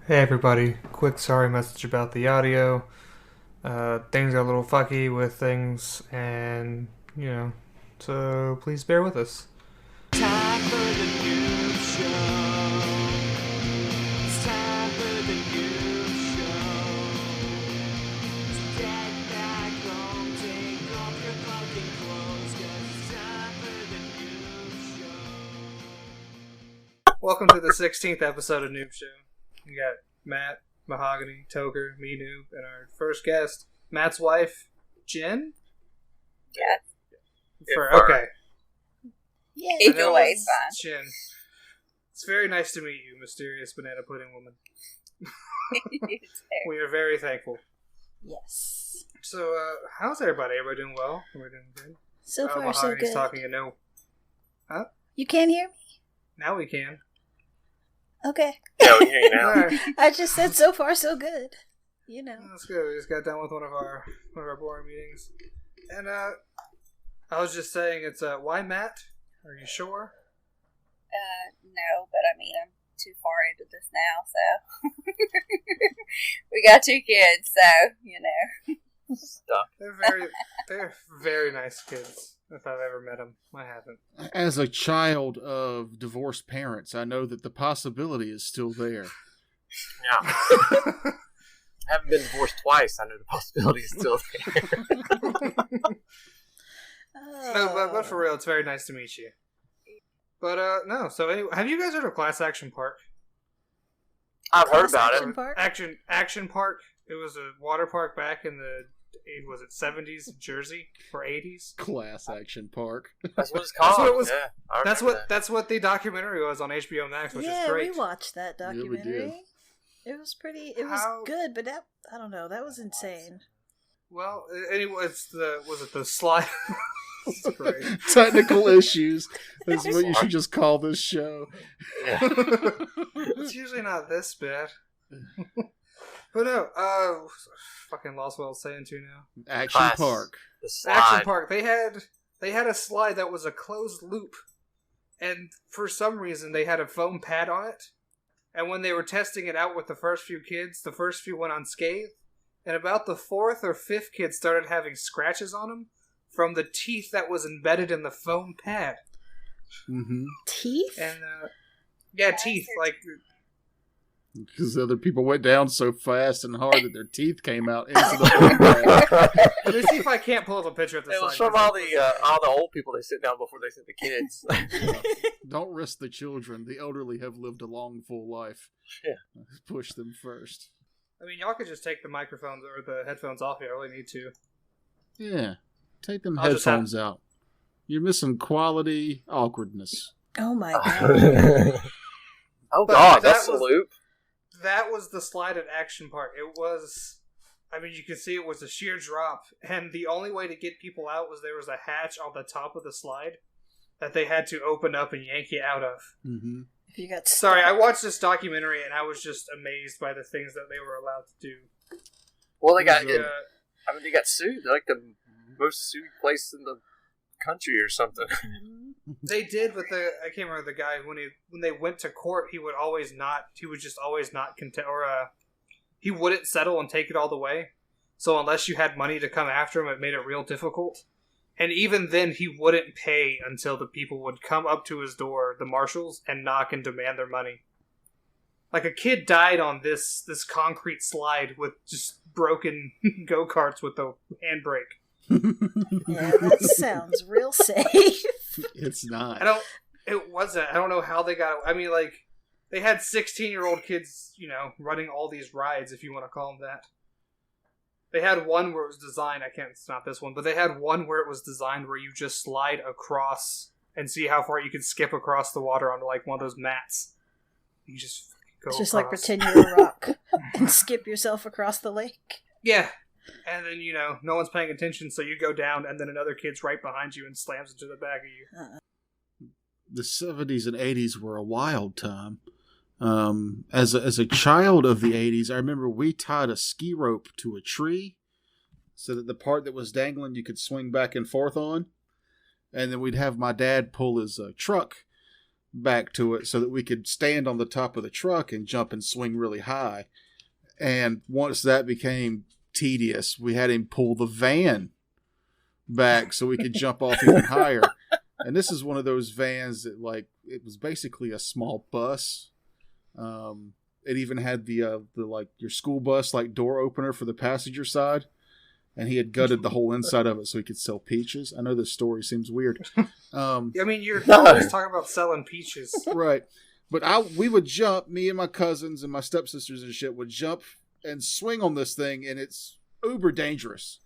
Hey everybody, quick sorry message about the audio. Things are a little fucky with things, and so please bear with us. Time for the new show. It's time for the new show. Get back home, take off your fucking clothes, 'cause it's time for the new show. Welcome to the 16th episode of Noob Show. We got Matt, Mahogany, Toker, me, Noob, and our first guest, Matt's wife, Jen? Yes. Okay. Yeah, either way, it's fine. Jen. It's very nice to meet you, mysterious banana pudding woman. We are very thankful. Yes. So, how's everybody? Everybody doing well? Everybody doing good? So far, Mahogany's so good. talking, no. Huh? You can't hear me? Now we can. Okay. Yeah, we hear you now. Alright. I just said so far, so good. You know. That's good. We just got done with one of our boring meetings. And, I was just saying, it's, why Matt? Are you sure? No, but I mean, I'm too far into this now, so. We got 2 kids, so, you know. Stuck. They're very nice kids. If I've ever met them, I haven't. As a child of divorced parents, I know that the possibility is still there. Yeah. I haven't been divorced twice. I know the possibility is still there. No, but for real, it's very nice to meet you. But no. So anyway, have you guys heard of Class Action Park? I've heard about Action it. Park? Action Park. It was a water park back in the 70s Jersey or 80s. Class Action Park. That's what it's called. That's what it was. Yeah, I That's remember what that's what the documentary was on HBO Max, which is great. we watched that Yeah, we documentary. did. It was pretty. It was good, but that I don't know. That was insane. Well, anyway, was it the slide? It's great. Technical issues. That's what you should just call this show. Yeah. It's usually not this bad. But no, fucking lost what I was saying to now. Action Class. Park. The slide. Action Park. They had a slide that was a closed loop, and for some reason they had a foam pad on it. And when they were testing it out with the first few kids, the first few went unscathed, and about the 4th or 5th kid started having scratches on them from the teeth that was embedded in the foam pad. Mm-hmm. Teeth? And yeah, teeth like. Because other people went down so fast and hard that their teeth came out into the Let me see if I can't pull up a picture of the It slide. was from all the old people they sit down before they sit the kids. Don't risk the children. The elderly have lived a long, full life. Yeah. Push them first. I mean, y'all could just take the microphones or the headphones off. You don't really need to. Yeah. Take them I'll just headphones out. You're missing quality awkwardness. Oh my god. Oh But God, that that's the was- loop. That was the slide at Action Park. It was, I mean, you can see it was a sheer drop, and the only way to get people out was there was a hatch on the top of the slide that they had to open up and yank you out of. Mm-hmm. If you got Sorry, stuck. I watched this documentary and I was just amazed by the things that they were allowed to do. Well, they got. Uh, I mean, they got sued. They're like the most sued place in the country or something. They did with I can't remember the guy when they went to court. He would just always not contest, or he wouldn't settle and take it all the way. So unless you had money to come after him, it made it real difficult. And even then, he wouldn't pay until the people would come up to his door, the marshals, and knock and demand their money. Like a kid died on this concrete slide with just broken go-karts with the handbrake. Yeah, that sounds real safe. It's not. It wasn't. I don't know how they got. I mean, like they had 16-year-old kids, running all these rides, if you want to call them that. They had one where it was designed. It's not this one, but they had one where it was designed where you just slide across and see how far you can skip across the water onto like one of those mats. You just go. It's just across. like pretend you're a rock and skip yourself across the lake. Yeah. And then, no one's paying attention, so you go down, and then another kid's right behind you and slams into the back of you. The 70s and 80s were a wild time. As a child of the 80s, I remember we tied a ski rope to a tree so that the part that was dangling you could swing back and forth on. And then we'd have my dad pull his truck back to it so that we could stand on the top of the truck and jump and swing really high. And once that became tedious, we had him pull the van back so we could jump off even higher. And this is one of those vans that, like, it was basically a small bus. It even had the like your school bus like door opener for the passenger side, and he had gutted the whole inside of it so he could sell peaches. I know this story seems weird. I mean, you're always talking about selling peaches, right? But we would jump. Me and my cousins and my stepsisters and shit would jump and swing on this thing, and it's uber dangerous.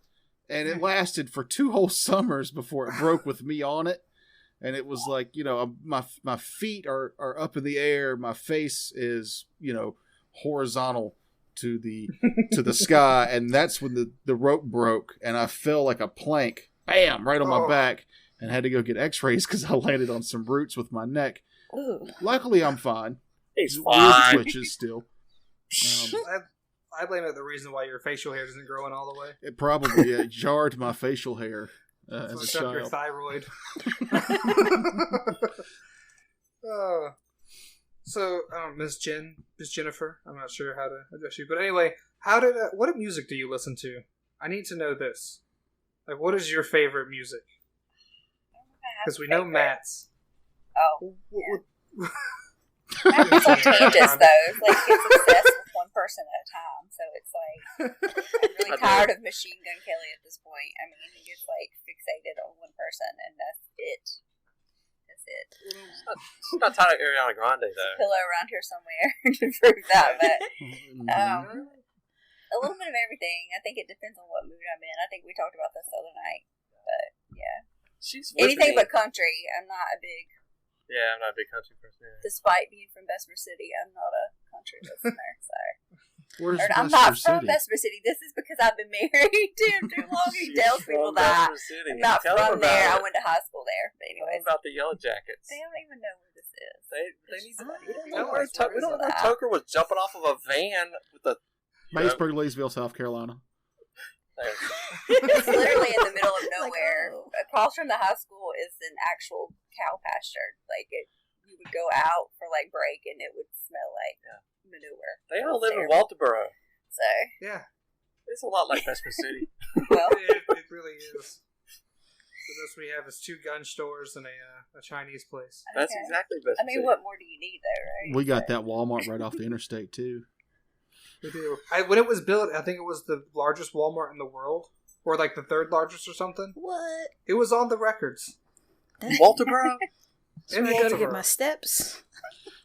And it lasted for 2 whole summers before it broke with me on it. And it was like, you know, my feet are up in the air. My face is, you know, horizontal to the sky. And that's when the rope broke and I fell like a plank, bam, right on my back, and had to go get x-rays because I landed on some roots with my neck. Ooh. Luckily, I'm fine. He's Weird fine. twitches still. I blame it the reason why your facial hair isn't growing all the way. It probably jarred my facial hair as a Fucked up your child. thyroid. So, Miss Jennifer, I'm not sure how to address you, but anyway, what music do you listen to? I need to know this. Like, what is your favorite music? Because we know Matt's. Oh. Yeah. I'm contagious, though. It's like it's obsessed with one person at a time. So it's like I'm really tired of Machine Gun Kelly at this point. I mean, he gets like fixated on one person, and that's it. That's it. I'm not tired of Ariana Grande, though. Pillow around here somewhere to prove that, but a little bit of everything. I think it depends on what mood I'm in. I think we talked about this the other night, but yeah, She's anything but country. I'm not a big. Yeah, I'm not a big country person. Yeah. Despite being from Bessemer City, I'm not a country listener. So I'm Where's not Bessemer from City? Bessemer City. This is because I've been married to him too long. He tells people that I'm not from there. I went to high school there. But anyways, about the Yellow Jackets. they don't even know where this is. They need to. We don't know know where Toker was jumping off of a van with a. Maysburg, Leesville, South Carolina. It's literally in the middle of nowhere. Across from the high school is an actual cow pasture. Like you would go out for like break, and it would smell like manure. They all live in Walterboro. So Yeah. It's a lot like Bessemer City. well, It really is. So this we have is 2 gun stores and a Chinese place. That's okay. exactly Bessemer I mean, City. what more do you need, though, right? We got that Walmart right off the interstate too. We do. When it was built, I think it was the largest Walmart in the world, or like the 3rd largest or something. What? It was on the records. Walterboro? In I gotta get Walterboro. my steps.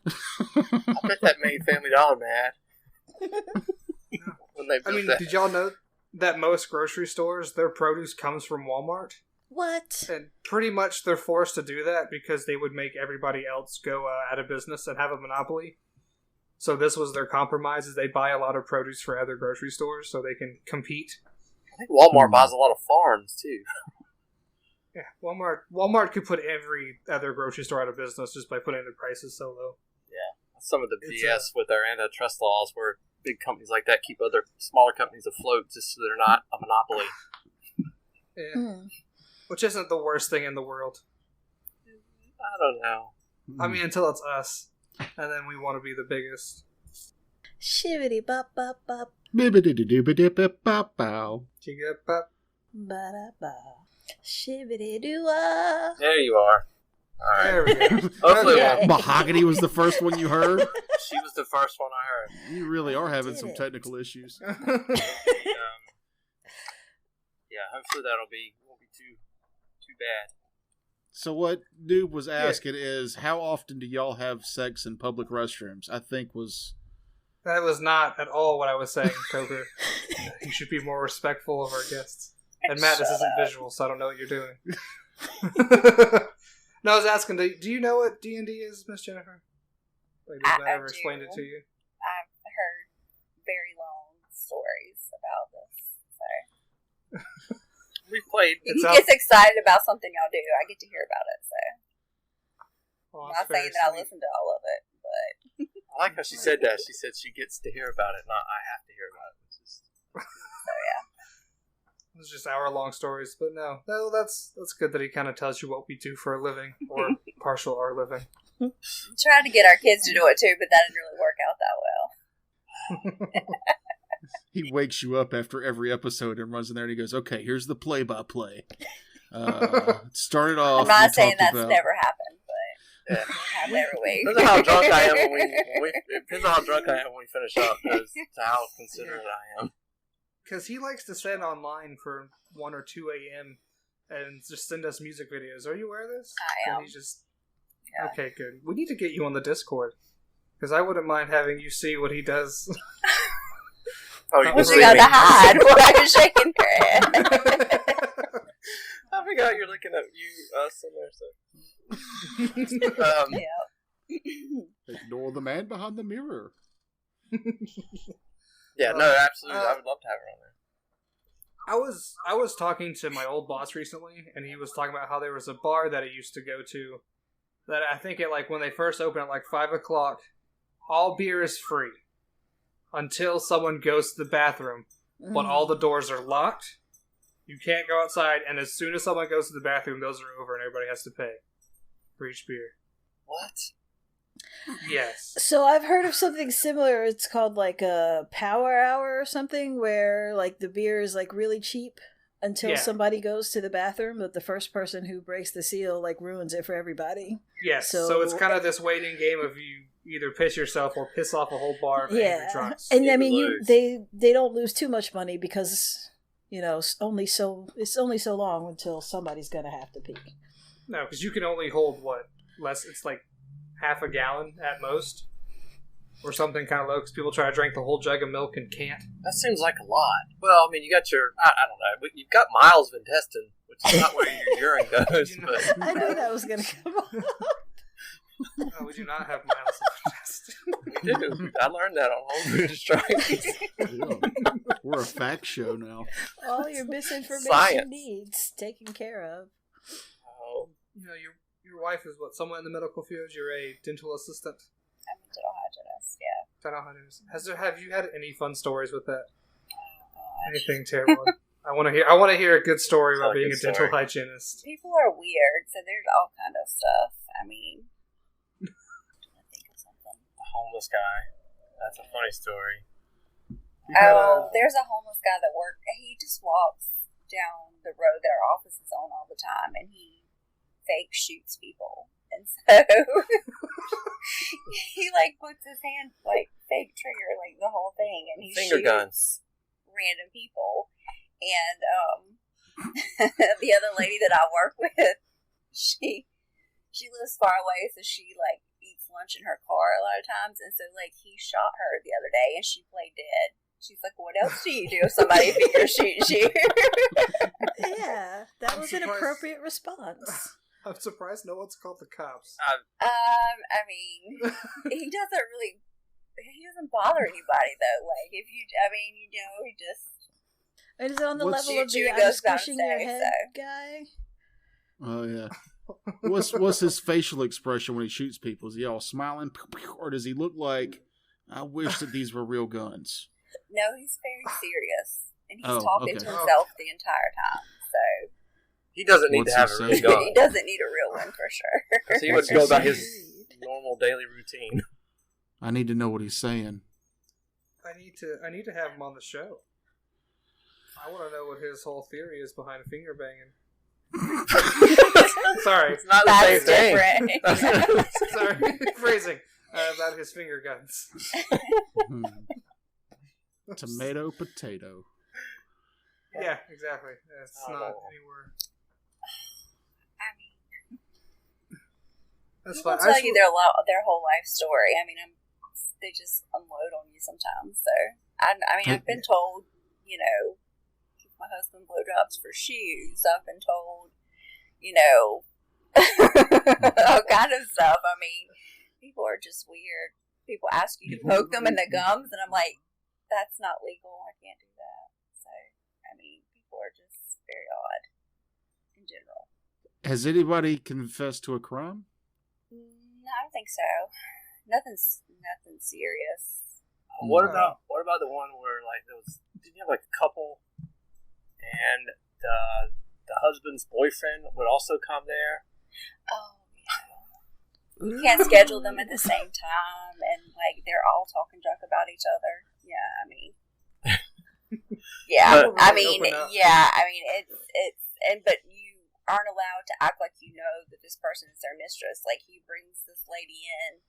I bet that made Family Dollar mad. When they I built mean, that. did y'all know that most grocery stores, their produce comes from Walmart? What? And pretty much they're forced to do that because they would make everybody else go out of business and have a monopoly. So this was their compromise, is they buy a lot of produce for other grocery stores so they can compete. I think Walmart buys a lot of farms, too. Yeah, Walmart could put every other grocery store out of business just by putting their prices so low. Yeah. Some of the BS with their antitrust laws where big companies like that keep other smaller companies afloat just so they're not a monopoly. Yeah. Which isn't the worst thing in the world. I don't know. I mean, until it's us. And then we want to be the biggest. Shibbity bop bop bop. Bibbidi-doo-bidi-bip-bop-bow. Chigga-bop. Ba da ba. Shibbity doo ah. There you are. All There right. we go. Hopefully, Okay. Mahogany was the first one you heard. she was the first one I heard. You really are having Did some it. technical issues. Yeah, hopefully won't be too bad. So what Noob was asking is, how often do y'all have sex in public restrooms? I think was... That was not at all what I was saying, Toker. You should be more respectful of our guests. And Matt, this isn't visual, so I don't know what you're doing. No, I was asking, do you know what D&D is, Miss Jennifer? Like, did I ever explain it to you? I've heard very long stories about this. So We've played. he gets excited about something y'all do. I get to hear about it. So Well, I'm that's not saying very that I sweet. listen to all of it, but I like how she said that. She said she gets to hear about it, not I have to hear about it. Which is, so yeah. It's just hour-long stories, but no, that's good that he kind of tells you what we do for a living, or partial our living. Tried to get our kids to do it too, but that didn't really work out that well. He wakes you up after every episode and runs in there and he goes, "Okay, here's the play-by-play." Started off. I'm not saying that's about... never happened, but it happened every week. Depends on how drunk I am when we depends on how drunk I am when we finish up as to how considerate I am. Because he likes to send online for 1 or 2 a.m. and just send us music videos. Are you aware of this? I am. And he just... Yeah. Okay, good. We need to get you on the Discord. Because I wouldn't mind having you see what he does. Oh, what you got to hide? Why are you shaking your head? I forgot you're looking at us in there, so... Ignore the man behind the mirror. Yeah, no, absolutely. I would love to have her on there. I was talking to my old boss recently, and he was talking about how there was a bar that he used to go to that I think when they first opened at 5 o'clock, all beer is free until someone goes to the bathroom, but all the doors are locked. You can't go outside, and as soon as someone goes to the bathroom, those are over, and everybody has to pay for each beer. What? Yes. So I've heard of something similar. It's called a power hour or something, where the beer is really cheap until somebody goes to the bathroom, but the first person who breaks the seal ruins it for everybody. Yes. So it's kind of this waiting game of you either piss yourself or piss off a whole bar of angry drunks. And I mean, they don't lose too much money because it's only so long until somebody's gonna have to pee. No, because you can only hold less. It's half a gallon at most, or something kind of low. Because people try to drink the whole jug of milk and can't. That seems like a lot. Well, I mean, you got your I don't know. You've got miles of intestine, which is not where your urine goes. But I knew that was gonna come up. No, we do not have miles of intestine. We do. I learned that on home food strikes. We're a fact show now. All your misinformation Science. needs taken care of. Oh. Your wife is someone in the medical field? You're a dental assistant? I'm a dental hygienist, yeah. Dental hygienist. Have you had any fun stories with that? Anything terrible? I want to hear a good story about being a dental hygienist. People are weird, so there's all kind of stuff. I mean, I think of something. The homeless guy. That's a funny story. There's a homeless guy that he just walks down the road that our office is on all the time, and he fake shoots people. And so he puts his hand fake trigger the whole thing, and he finger shoots guns random people. And the other lady that I work with, she lives far away, so she eats lunch in her car a lot of times, and so he shot her the other day, and she played dead. She's like, "What else do you do if somebody finger shoots you?" Yeah, that was an appropriate response. I'm surprised no one's called the cops. I mean, he doesn't bother anybody though. If you, he just. Is it on the level of the I'm squishing your head guy? Oh yeah. What's his facial expression when he shoots people? Is he all smiling, or does he look like, "I wish that these were real guns"? No, he's very serious, and he's talking to himself the entire time. So. He doesn't need to have a real gun. He doesn't need a real one for sure. So he would go about his normal daily routine. I need to know what he's saying. I need to have him on the show. I want to know what his whole theory is behind finger banging. Sorry, it's not the same thing. Sorry, phrasing about his finger guns. Tomato, potato. Yeah, exactly. It's not anywhere. That's people tell you their whole life story. I mean, they just unload on you sometimes. So, I've been told, give my husband blowjobs for shoes. I've been told, all kind of stuff. I mean, people are just weird. People ask you to poke them in the gums, and I'm like, that's not legal. I can't do that. So, people are just very odd in general. Has anybody confessed to a crime? No, I don't think so. Nothing serious. What about the one where didn't you have a couple and the husband's boyfriend would also come there? Oh yeah. You can't schedule them at the same time, and like they're all talking junk about each other. Yeah, I mean, yeah, I mean, but you aren't allowed to act like you know that this person is their mistress. Like he brings this lady in,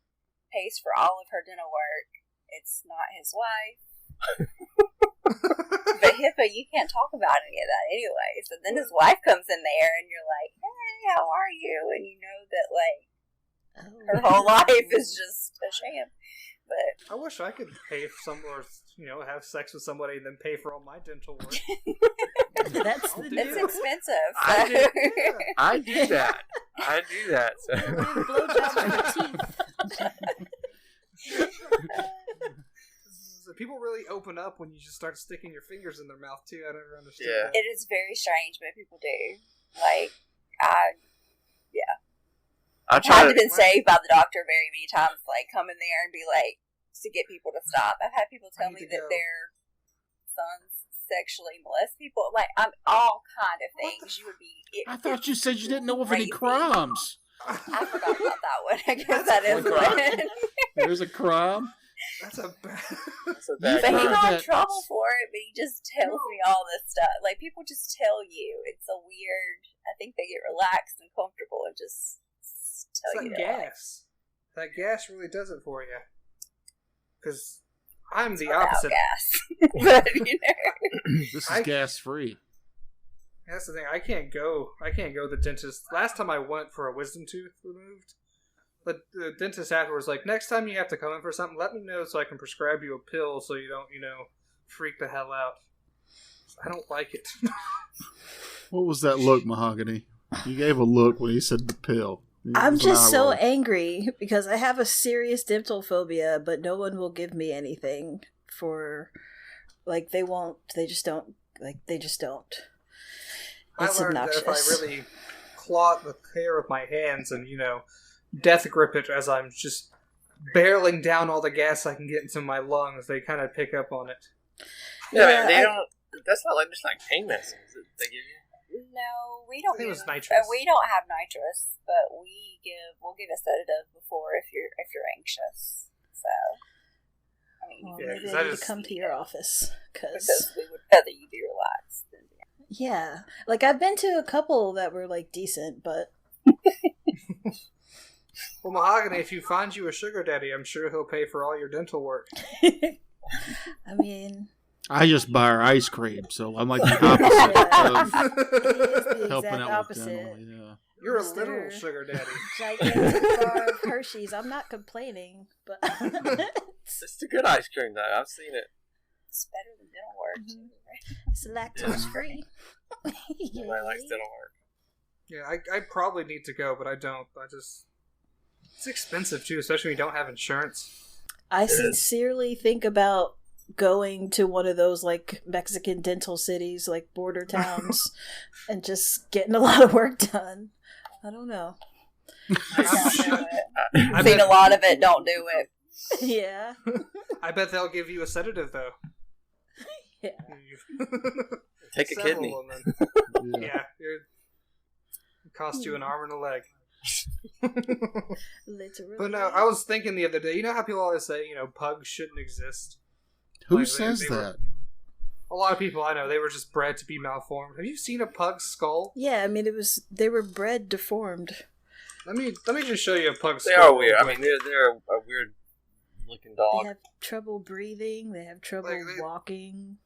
pays for all of her dental work. It's not his wife. But HIPAA, you can't talk about any of that anyway. So then his wife comes in there, and you're like, "Hey, how are you?" And you know that like her whole life is just a sham. But I wish I could pay for some, or have sex with somebody and then pay for all my dental work. That's expensive. So. I do that. So. So people really open up when you just start sticking your fingers in their mouth too. I never understood that. It is very strange, but people do. Like, I've been saved by the doctor very many times, like, come in there and be like, to get people to stop. I've had people tell me that their sons sexually molest people. Like, all kind of things. You would be... I thought you said you didn't know of any crimes. I forgot about that one. I guess that is one. There's a crime? That's a bad... But he got in trouble for it, but he just tells me all this stuff. Like, people just tell you. It's a weird... I think they get relaxed and comfortable and just... It's like gas. That gas really does it for you. Because I'm the opposite. Gas. But, This is gas free. That's the thing. I can't go to the dentist. Last time I went for a wisdom tooth removed, the dentist afterwards was like, next time you have to come in for something, let me know so I can prescribe you a pill so you don't, freak the hell out. I don't like it. What was that look, Mahogany? You gave a look when he said the pill. I'm just so angry because I have a serious dental phobia, but no one will give me anything for, like, they just don't. It's I learned obnoxious. that if I really claw the hair with my hands and, death grip it as I'm just barreling down all the gas I can get into my lungs, they kind of pick up on it. Yeah, they don't. That's not just like pain medicine they give you. No, we don't. I think it was nitrous. We don't have nitrous, but we'll give a sedative before if you're anxious. So, I mean, maybe I need to come to your office because we would rather you be relaxed. Yeah, like I've been to a couple that were like decent, but. Well, Mahogany, if you find you a sugar daddy, I'm sure he'll pay for all your dental work. I mean, I just buy her ice cream, so I'm like the opposite of helping out with dental. Yeah. You're a literal sugar daddy. Gigantic bar of Hershey's. I'm not complaining, but it's a good ice cream, though. I've seen it. It's better than dental work. Mm-hmm. It's lactose free. Nobody likes dental work. Yeah, I probably need to go, but I don't. It's expensive too, especially when you don't have insurance. I sincerely think about going to one of those like Mexican dental cities, like border towns, and just getting a lot of work done. I don't know. I've seen a lot of it. Don't do it. Yeah. I bet they'll give you a sedative though. Yeah. Take a kidney. Yeah. It costs you an arm and a leg. Literally. But no, I was thinking the other day, you know how people always say, pugs shouldn't exist? Who says that? A lot of people I know, they were just bred to be malformed. Have you seen a pug's skull? Yeah, I mean, they were bred deformed. Let me just show you a pug's skull. They are weird. I mean, they're a weird looking dog. They have trouble breathing. They have trouble walking.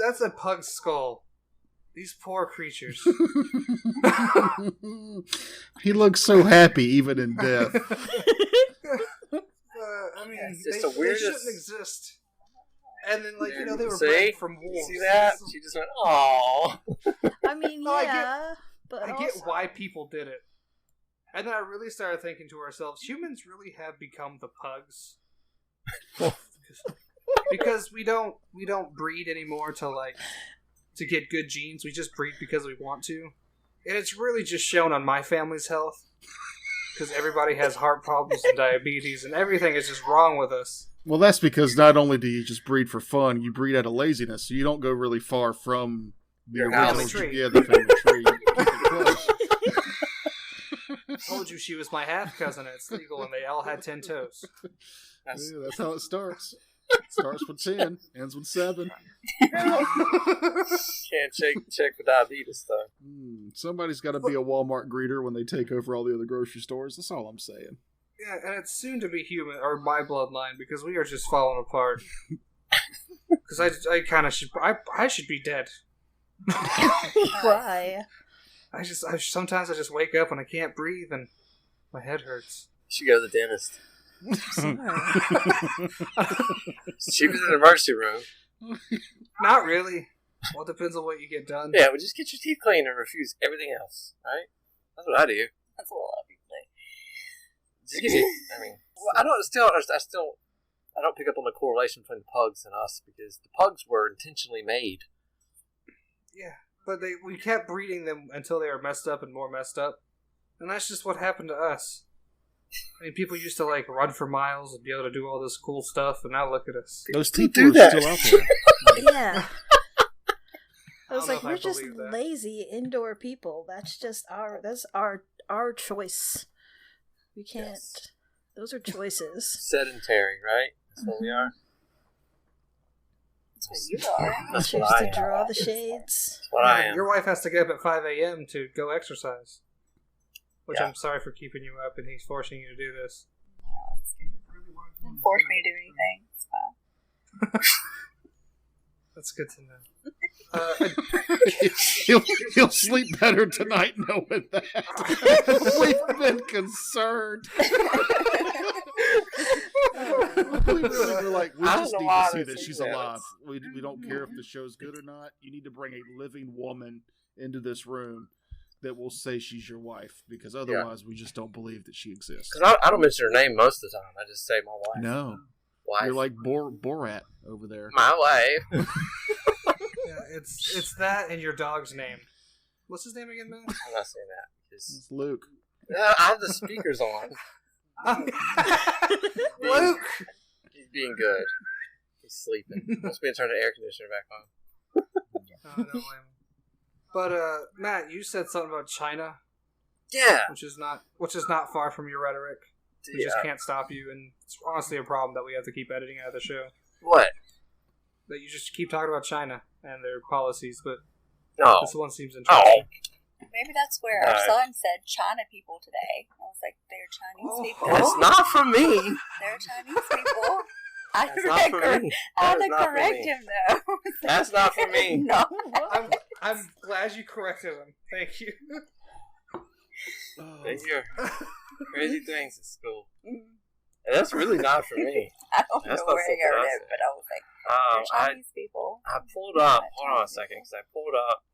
That's a pug's skull. These poor creatures. He looks so happy even in death. I mean, it's they shouldn't exist. And then, they were bred from wolves. See that? She just went, "Aww." I mean, yeah, I get why people did it. And then I really started thinking to ourselves, humans really have become the pugs. Because we don't breed anymore to get good genes. We just breed because we want to. And it's really just shown on my family's health. Because everybody has heart problems and diabetes, and everything is just wrong with us. Well, that's because not only do you just breed for fun, you breed out of laziness, so you don't go really far from the family tree. Yeah, the family tree. You keep it close. told you she was my half cousin. It's legal, and they all had 10 toes. That's how it starts. Starts with 10, ends with 7. Can't check for diabetes, though. Somebody's got to be a Walmart greeter when they take over all the other grocery stores. That's all I'm saying. Yeah, and it's soon to be human, or my bloodline, because we are just falling apart. Because I kind of should, I should be dead. Why? Sometimes I just wake up and I can't breathe and my head hurts. You should go to the dentist. Sorry. It's cheaper than an emergency room. Not really. Well, it depends on what you get done. Yeah, well, just get your teeth cleaned and refuse everything else, right? That's what I do. That's what a lot of people do. Just get it. I mean, well, I don't pick up on the correlation between the pugs and us because the pugs were intentionally made. Yeah, but we kept breeding them until they were messed up and more messed up, and that's just what happened to us. I mean, people used to like run for miles and be able to do all this cool stuff, and now look at us. Those people are still out there. Yeah. I was like, we're just lazy indoor people. That's just our choice. We can't. Yes. Those are choices. Sedentary, right? That's what we are. That's what you are. That's choose what I to am. draw the shades. That's what I am. Your wife has to get up at 5 a.m. to go exercise. Which Yeah. I'm sorry for keeping you up, and he's forcing you to do this. No, it's good. Don't force me to do anything. It's fine. That's good to know. He'll sleep better tonight knowing that. We've been concerned. We're like, we just need to see that she's alive. We don't care if the show's good or not. You need to bring a living woman into this room that will say she's your wife, because otherwise we just don't believe that she exists. Because I don't mention her name most of the time. I just say my wife. No. Wife. You're like Borat over there. My wife. Yeah, it's that and your dog's name. What's his name again, man? I'm not saying that. It's Luke. I have the speakers on. Luke! He's being good. He's sleeping. Must be turn the air conditioner back on. Oh, no, but Matt, you said something about China. Yeah. Which is not far from your rhetoric. We just can't stop you, and it's honestly a problem that we have to keep editing out of the show. What? That you just keep talking about China and their policies, but this one seems interesting. Maybe that's where our son said China people today. I was like, they're Chinese people. That's not from me. They're Chinese people. I That's not for me. had to correct him, though. That's not for me. No. I'm glad you corrected him. Thank you. They hear crazy things at school. And that's really not for me. I don't know where I heard it, but I was like, they're Chinese people. I pulled up. Hold on a second, because I pulled up.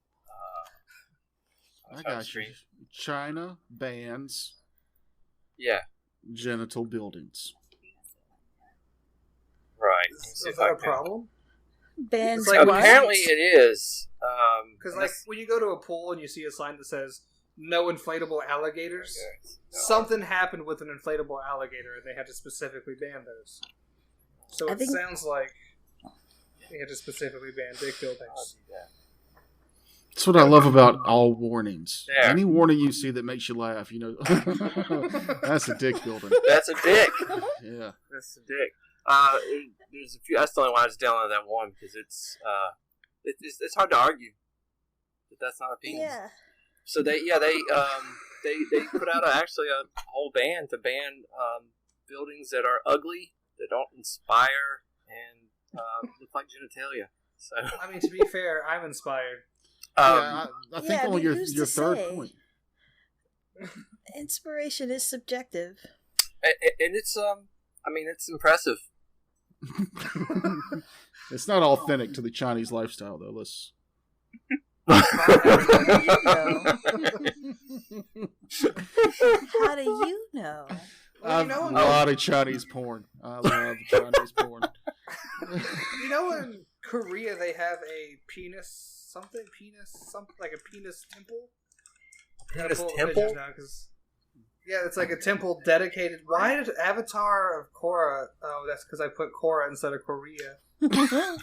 I got you. China bans. Yeah. Genital buildings. Right. Is that a problem? Bans. Like, apparently it is. Because like when you go to a pool and you see a sign that says "No inflatable alligators," something happened with an inflatable alligator, and they had to specifically ban those. So it sounds like they had to specifically ban big buildings. That's what I love about all warnings. There. Any warning you see that makes you laugh, you know, that's a dick building. That's a dick. Yeah. That's a dick. There's a few. That's the only one I just downloaded that one because it's hard to argue that that's not a penis. Yeah. So they put out actually a whole ban to ban buildings that are ugly, that don't inspire, and look like genitalia. So I mean, to be fair, I'm inspired. I think on your third point. Inspiration is subjective. And it's it's impressive. It's not authentic to the Chinese lifestyle, though. Let's. How do you know? I love a lot of Chinese porn. I love Chinese porn. You know, in Korea they have a penis like a penis temple. Penis temple? Now, yeah, it's like a temple dedicated. Why did Avatar of Korra? Oh, that's because I put Korra instead of Korea. Because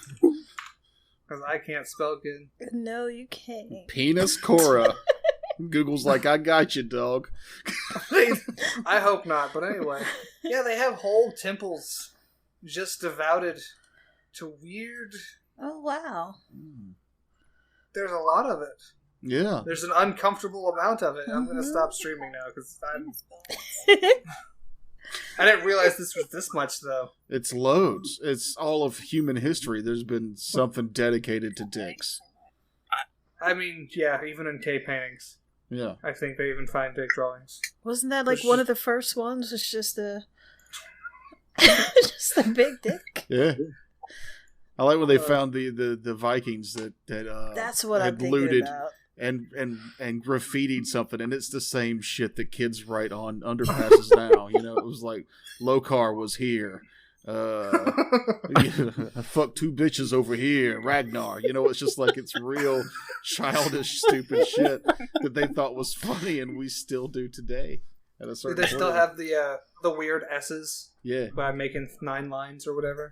I can't spell good. No, you can't. Penis Cora. Google's like, I got you, dog. I hope not, but anyway. Yeah, they have whole temples just devoted to weird... Oh, wow. There's a lot of it. Yeah. There's an uncomfortable amount of it. I'm going to stop streaming now because I didn't realize this was this much, though. It's loads. It's all of human history. There's been something dedicated to dicks. I mean, yeah, even in cave paintings. Yeah. I think they even find dick drawings. Wasn't that like one of the first ones? It's just a just a big dick. Yeah. I like when they found the Vikings that that's what had I'm thinking looted about. and graffitied something, and it's the same shit that kids write on underpasses now. You know, it was like Lokar was here. I fucked 2 bitches over here, Ragnar. You know, it's just like it's real childish, stupid shit that they thought was funny, and we still do today. At a certain they still have the weird S's. Yeah. By making 9 lines or whatever,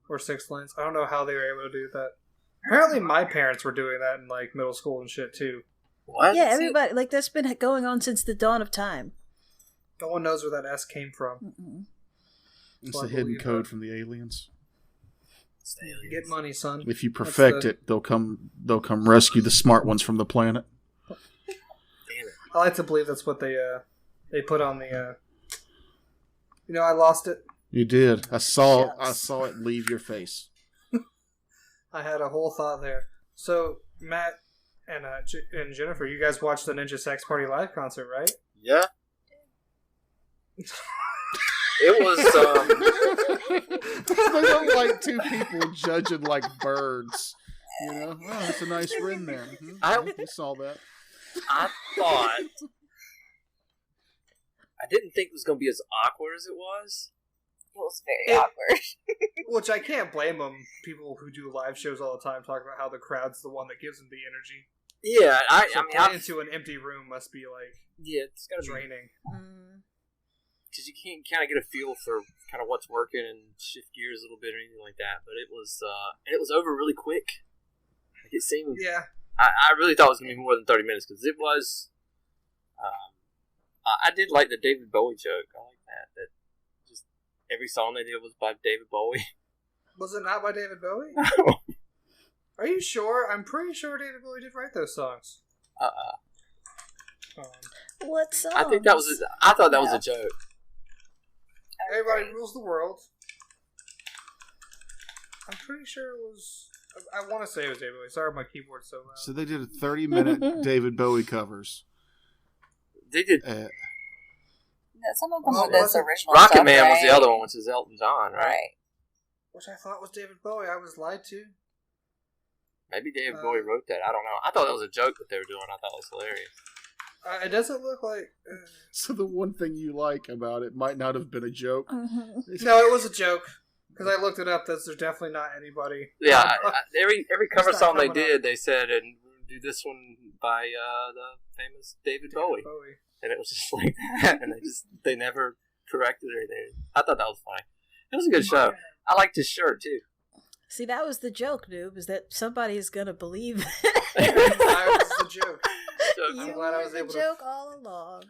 or 6 lines. I don't know how they were able to do that. Apparently, my parents were doing that in like middle school and shit too. What? Yeah, everybody like that's been going on since the dawn of time. No one knows where that S came from. It's a hidden code from the aliens. Get money, son. If you perfect it, they'll come rescue the smart ones from the planet. I like to believe that's what they put on the. I lost it. You did. I saw it leave your face. I had a whole thought there. So Matt and Jennifer, you guys watched the Ninja Sex Party live concert, right? Yeah. It was. They look like 2 people judging like birds. You know, oh, that's a nice rim there. You saw that. I thought. I didn't think it was going to be as awkward as it was. It was very awkward. Which I can't blame them. People who do live shows all the time talk about how the crowd's the one that gives them the energy. Yeah, I mean, into an empty room must be like it's gotta draining. Because you can't kind of get a feel for kind of what's working and shift gears a little bit or anything like that. But it was over really quick. Like it seemed. Yeah. I really thought it was going to be more than 30 minutes because it was. I did like the David Bowie joke. I like that. That just every song they did was by David Bowie. Was it not by David Bowie? No. Are you sure? I'm pretty sure David Bowie did write those songs. What song? I think that was. I thought that was a joke. Everybody Rules the World. I'm pretty sure it was. I want to say it was David Bowie. Sorry, my keyboard's so loud. So they did a 30-minute David Bowie covers. They did. Some of them were this original Rocket stuff, Man right? was the other one, which is Elton John, right? Which I thought was David Bowie. I was lied to. Maybe David Bowie wrote that. I don't know. I thought that was a joke that they were doing. I thought it was hilarious. It doesn't look like... So the one thing you like about it might not have been a joke. No, it was a joke. Because I looked it up. There's definitely not anybody. Yeah, every cover song they did, they said, and we'll do this one by the famous David Bowie. And it was just like that. And they never corrected or anything. I thought that was funny. It was a good show. I liked his shirt, too. See, that was the joke, noob, is that somebody is going to believe That was the joke. I'm glad I was able to... joke all along.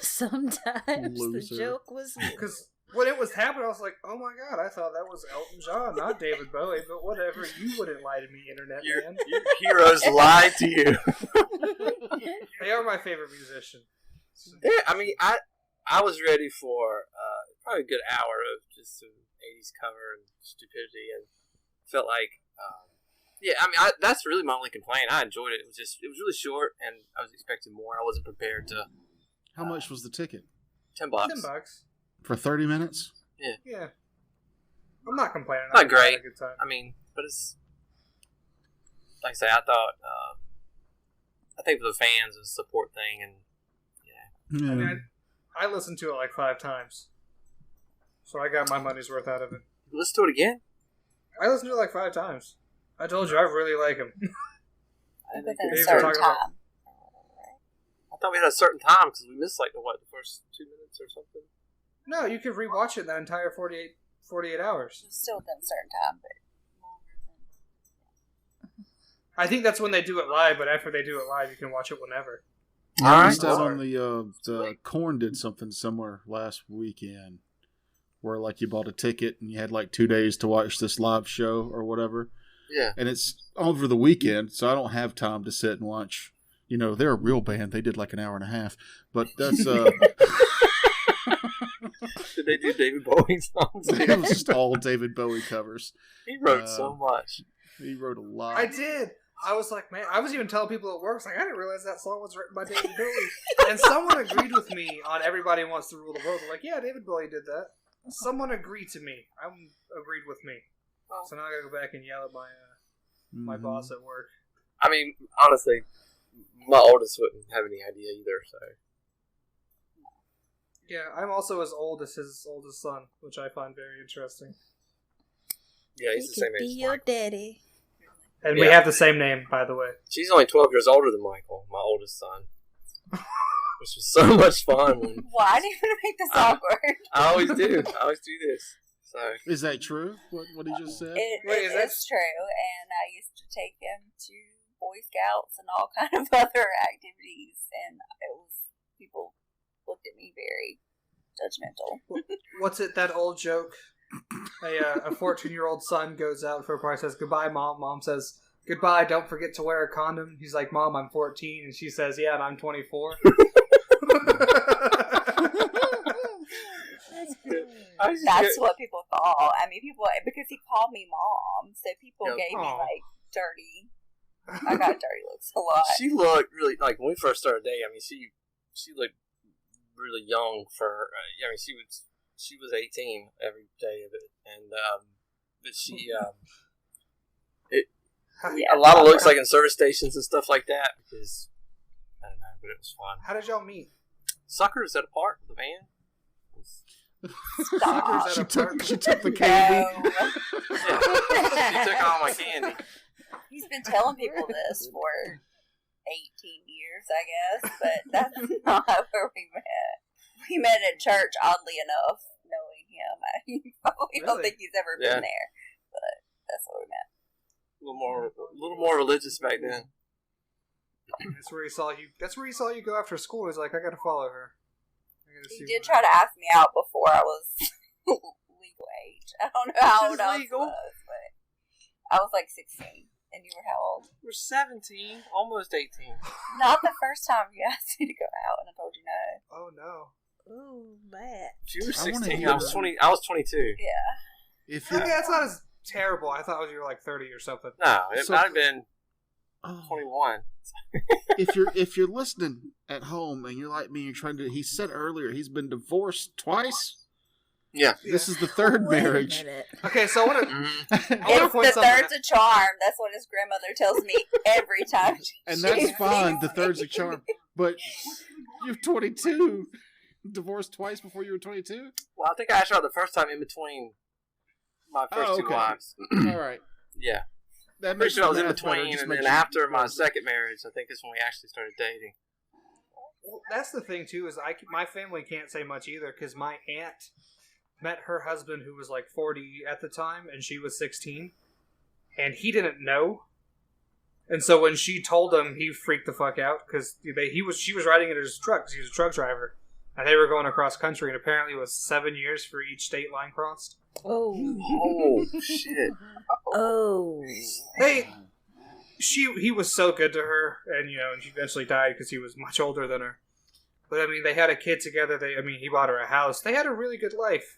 Sometimes Loser. the joke was you. Because when it was happening, I was like, oh my god, I thought that was Elton John, not David Bowie, but whatever, you wouldn't lie to me, internet man. Your heroes lied to you. They are my favorite musician. Yeah, I mean, I was ready for probably a good hour of just some 80s cover and stupidity, and felt like, I mean, that's really my only complaint. I enjoyed it. It was really short, and I was expecting more. I wasn't prepared to. How much was the ticket? $10. $10. For 30 minutes? Yeah. I'm not complaining. Not great. A good time. I mean, but it's like I say. I thought. I think for the fans, it's a support thing, and I mean, I listened to it like 5 times, so I got my money's worth out of it. Listen to it again. I listened to it like 5 times. I told you I really like him. Within a certain time. I thought we had a certain time because we missed the first 2 minutes or something. No, you could rewatch it that entire 48 hours. It's still within a certain time, but I think that's when they do it live, but after they do it live, you can watch it whenever. I missed out on the Korn did something similar last weekend, where like you bought a ticket and you had like 2 days to watch this live show or whatever. Yeah. And it's over the weekend, so I don't have time to sit and watch. You know, they're a real band. They did like an hour and a half, but that's Did they do David Bowie songs? It was just all David Bowie covers. He wrote so much. He wrote a lot. I did. I was like, man, I was even telling people at work, I was like, I didn't realize that song was written by David Bowie. And someone agreed with me on Everybody Wants to Rule the World. They're like, yeah, David Bowie did that. Someone agreed to me. Agreed with me. So now I gotta go back and yell at my boss at work. I mean, honestly, my oldest wouldn't have any idea either, so. Yeah, I'm also as old as his oldest son, which I find very interesting. Yeah, he's the same age as your Michael. daddy. And we have the same name, by the way. She's only 12 years older than Michael, my oldest son. Which was so much fun. Why do you make this awkward? I always do. I always do this. So. Is that true? What he just said? It's true, and I used to take him to Boy Scouts and all kind of other activities, and people looked at me very judgmental. What's it, that old joke? A 14-year-old son goes out for a party, says, "Goodbye, Mom." Mom says, "Goodbye, don't forget to wear a condom." He's like, "Mom, I'm 14. And she says, "Yeah, and I'm 24. That's what people thought. I mean, because he called me Mom, so people gave me like dirty. I got dirty looks a lot. She looked really, like, when we first started dating, I mean, she looked really young for, I mean, she was 18 every day of it, and, but she, a lot of looks like in service stations and stuff like that, because, I don't know, but it was fun. How did y'all meet? Suckers at a park, the van. She took the candy. Yeah, she took all my candy. He's been telling people this for 18 years, I guess, but that's not where we met. We met at church, oddly enough, knowing him. I probably don't think he's ever been there, but that's where we met. A little more religious back then. That's where he saw you. That's where he saw you go after school. He's like, I gotta follow her. He did try to ask me out before I was legal age. I don't know how old I was, but I was like 16. And you were how old? We're 17, almost 18. Not the first time you asked me to go out, and I told you no. Oh no! Ooh, bad. You were 16. I was 20. I was 22. Yeah. Okay, that's not as terrible. I thought you were like 30 or something. No, it might have been 21. If you're listening at home and you're like me, you're trying to. He said earlier he's been divorced twice. Yeah. This is the third marriage. Okay, so I want to. It's the third's a charm. That's what his grandmother tells me every time. And that's fine. The third's a charm. But you're 22. Divorced twice before you were 22? Well, I think I asked her out the first time in between my first two wives. All right. Yeah. That pretty sure I was in between, and then after my second marriage, I think is when we actually started dating. Well, that's the thing too, is my family can't say much either, because my aunt met her husband, who was like 40 at the time, and she was 16, and he didn't know. And so when she told him, he freaked the fuck out, because she was riding in his truck, because he was a truck driver, and they were going across country, and apparently it was 7 years for each state line crossed. Oh shit! Oh, he was so good to her, and she eventually died because he was much older than her. But I mean, they had a kid together. He bought her a house. They had a really good life.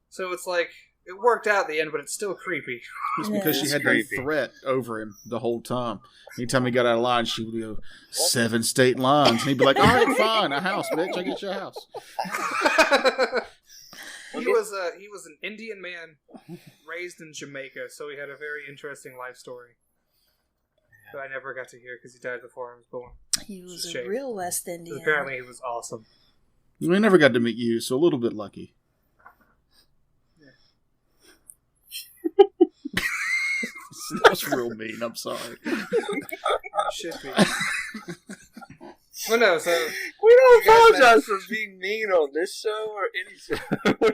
So it's like, it worked out at the end, but it's still creepy. It's because she had that threat over him the whole time. Anytime he got out of line, she would go 7 state lines, and he'd be like, "All right, fine, a house, bitch. I get you a house." He was an Indian man raised in Jamaica, so he had a very interesting life story that I never got to hear because he died before I was born. He was a real West Indian. Apparently, he was awesome. We never got to meet you, so a little bit lucky. That's real mean. I'm sorry. Should be. Well, no. So We don't apologize for being mean on this show or any show.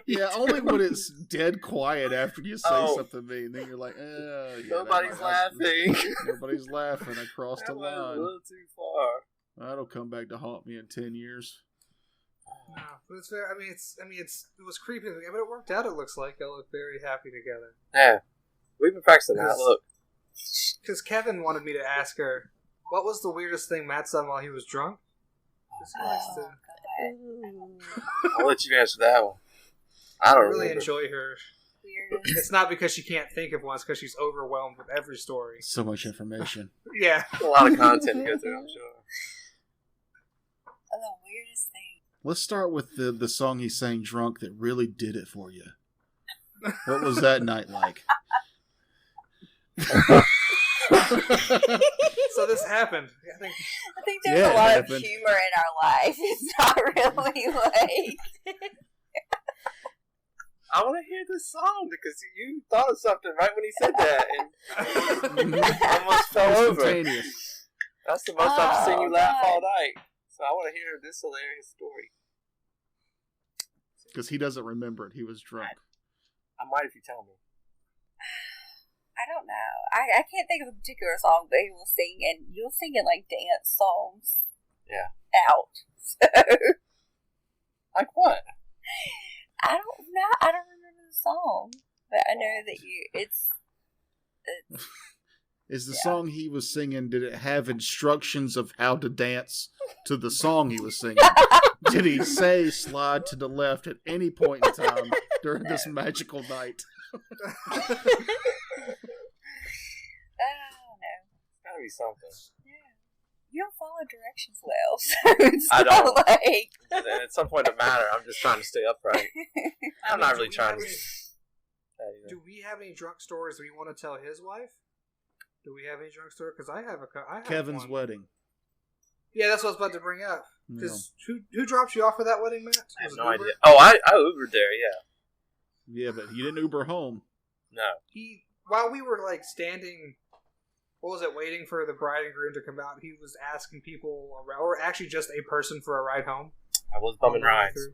Yeah, only when it's dead quiet after you say something mean. Then you're like, yeah, nobody's laughing. Nobody's laughing. I crossed the line. A little too far. That'll come back to haunt me in 10 years. No, but it's fair. It was creepy, but it worked out. It looks like they look very happy together. Yeah, we've been practicing that look. Because Kevin wanted me to ask her, what was the weirdest thing Matt's done while he was drunk? I'll let you answer that one. I don't really remember. enjoy her. It's not because she can't think of one; it's because she's overwhelmed with every story. So much information. Yeah, a lot of content to go through, I'm sure. The weirdest thing. Let's start with the song he sang drunk that really did it for you. What was that night like? So this happened. I think there's a lot of humor in our life. It's not really like... I want to hear this song because you thought of something right when he said that and almost fell over. That's the most I've seen you laugh all night. So I want to hear this hilarious story. Because he doesn't remember it. He was drunk. I might if you tell me. I don't know. I can't think of a particular song, but he will sing, and you'll sing in like dance songs. Yeah. Out. So. Like what? I don't know. I don't remember the song, but I know that it's Is the song he was singing, did it have instructions of how to dance to the song he was singing? Did he say slide to the left at any point in time during this magical night? I don't know. It's gotta be something. Yeah. You don't follow directions well, so it's I not don't. like... And at some point it matter. I'm just trying to stay upright. I'm not really trying to... Do we have any drunk stories we want to tell his wife? Do we have any drunk story? Because I have Kevin's one. Wedding. Yeah, that's what I was about to bring up. Because who dropped you off for that wedding, Matt? I have no idea. Oh, I Ubered there, yeah. Yeah, but you didn't Uber home. No. While we were like standing, what was it, waiting for the bride and groom to come out, he was asking people around, or actually just a person for a ride home. I was bumming rides.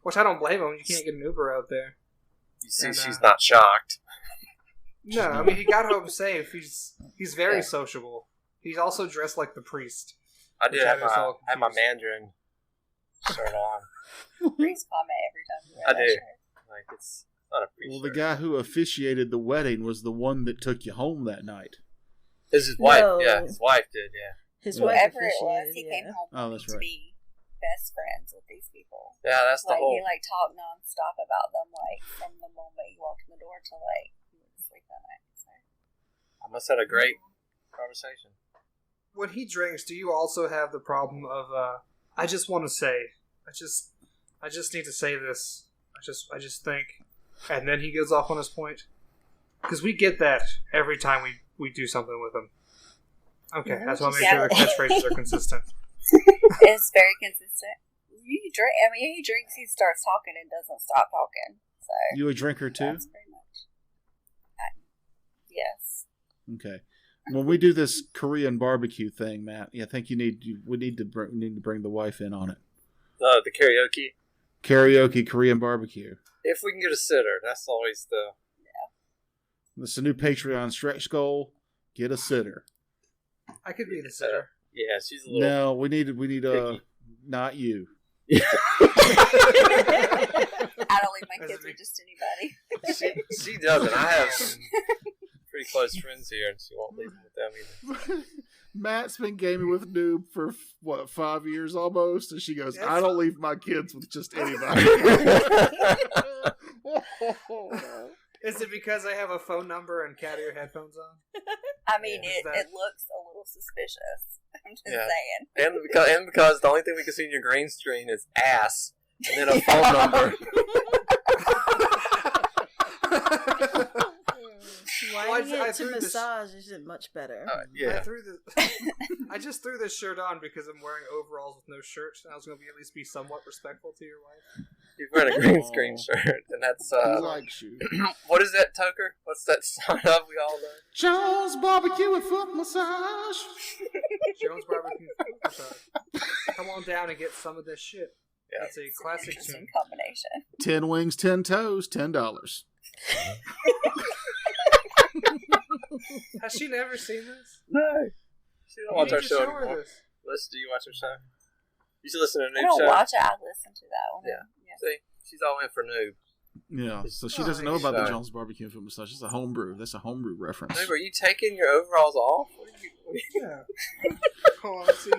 Which I don't blame him. You can't get an Uber out there. You see, she's not shocked. No, I mean, he got home safe. He's very sociable. He's also dressed like the priest. I did have my Mandarin shirt on. Priest comment every time you wear I that do. shirt. Like, it's not a priest Well, the shirt. guy who officiated the wedding was the one that took you home that night. His wife, No. yeah. His wife did, yeah. His wife Whoever it was, officiated, he yeah. came home Oh, that's to right. be best friends with these people. Yeah, that's the Like, whole... he, like, talked nonstop about them, like, from the moment you walked in the door till, like, you went to sleep that night. So. I must have had a great conversation. When he drinks, do you also have the problem of, I just want to say, I just need to say this. I just think, and then he goes off on his point? Because we get that every time we do something with him. Okay, that's why I make sure the catchphrases are consistent. It's very consistent. He drinks, he starts talking and doesn't stop talking. So You a drinker too? that's pretty much. Yes. Okay. When we do this Korean barbecue thing, Matt, I think we need to bring the wife in on it. The karaoke. Karaoke Korean barbecue. If we can get a sitter, that's always the... It's a new Patreon stretch goal. Get a sitter. I could be the sitter. Yeah, she's a little... No, we need not you. I don't leave my kids with just anybody. She doesn't. I have some pretty close friends here, and she won't leave them with them either. Matt's been gaming with Noob for, 5 years almost? And she goes, I don't leave my kids with just anybody. Is it because I have a phone number and cat ear headphones on? I mean, Yeah, it looks a little suspicious. I'm just Yeah. saying. And because the only thing we can see in your green screen is ass, and then a phone number. Winding I it to threw this- massage isn't much better. Yeah. I just threw this shirt on because I'm wearing overalls with no shirt, and I was going to at least be somewhat respectful to your wife. He's wearing a green screen shirt, and that's He likes you. What is that, Toker? What's that sign up we all know? Jones barbecue and foot massage. Jones Barbecue. Come on down and get some of this shit. Yeah. That's a classic Interesting tune. combination. 10 wings, 10 toes, $10. Has she never seen this? No. She don't You watch need our to show show her anymore. this. Liz, do you watch our show? You should listen to I Noob don't show. watch it. I listen to that one. Yeah. See, she's all in for Noob. Yeah, so she Oh, doesn't know about the so- Jones barbecue and foot massage. It's a homebrew. That's a homebrew reference. Noob, are you taking your overalls off? What are you Yeah. Hold on, let's see.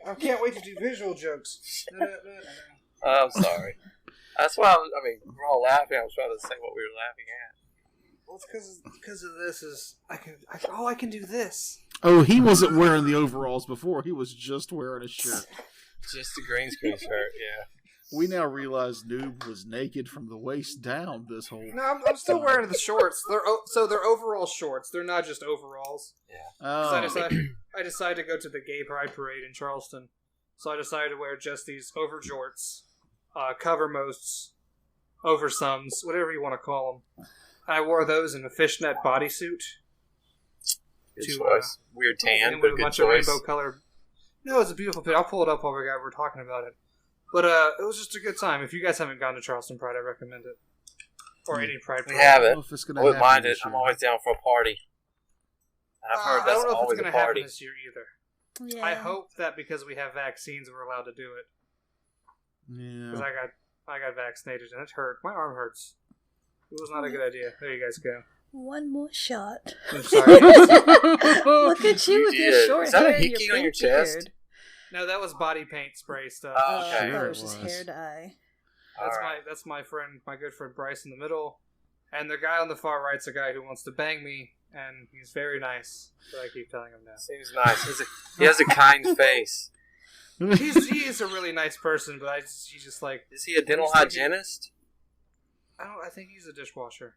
I can't wait to do visual jokes. I'm sorry. That's why we're all laughing. I was trying to say what we were laughing at. Well, it's because of this is I can do this. Oh, he wasn't wearing the overalls before. He was just wearing a shirt. Just a green screen shirt, yeah. We now realize Noob was naked from the waist down this whole... No, I'm still wearing the shorts. They're overall shorts. They're not just overalls. Yeah. 'Cause Oh. I decided to go to the gay pride parade in Charleston, so I decided to wear just these over jorts, covermosts, oversums, whatever you want to call them. I wore those in a fishnet bodysuit. Good To, choice. Weird tan, and but with a good bunch choice. of rainbow color. No, it's a beautiful pit. I'll pull it up while we're talking about it. But it was just a good time. If you guys haven't gone to Charleston Pride, I recommend it. Or any Pride We parade. have I don't it. know if it's I gonna wouldn't happen mind it. this I'm year. always down for a party. And I've heard I that's don't know if always it's a going to happen party. this year either. Yeah. I hope that because we have vaccines, we're allowed to do it. Because Yeah. I got vaccinated and it hurt. My arm hurts. It was not a good idea. There you guys go. One more shot. I'm sorry. Look at you with your did. short Is that a hair and your hickey on your pink chest? beard. No, that was body paint spray stuff. Oh, okay. I thought Sure it it was just was. hair dye. That's my friend, my good friend Bryce in the middle, and the guy on the far right's a guy who wants to bang me, and he's very nice. So I keep telling him that. Seems nice. He has a kind face. He is a really nice person, but he's just like Is he a dental He's like- hygienist? I think he's a dishwasher.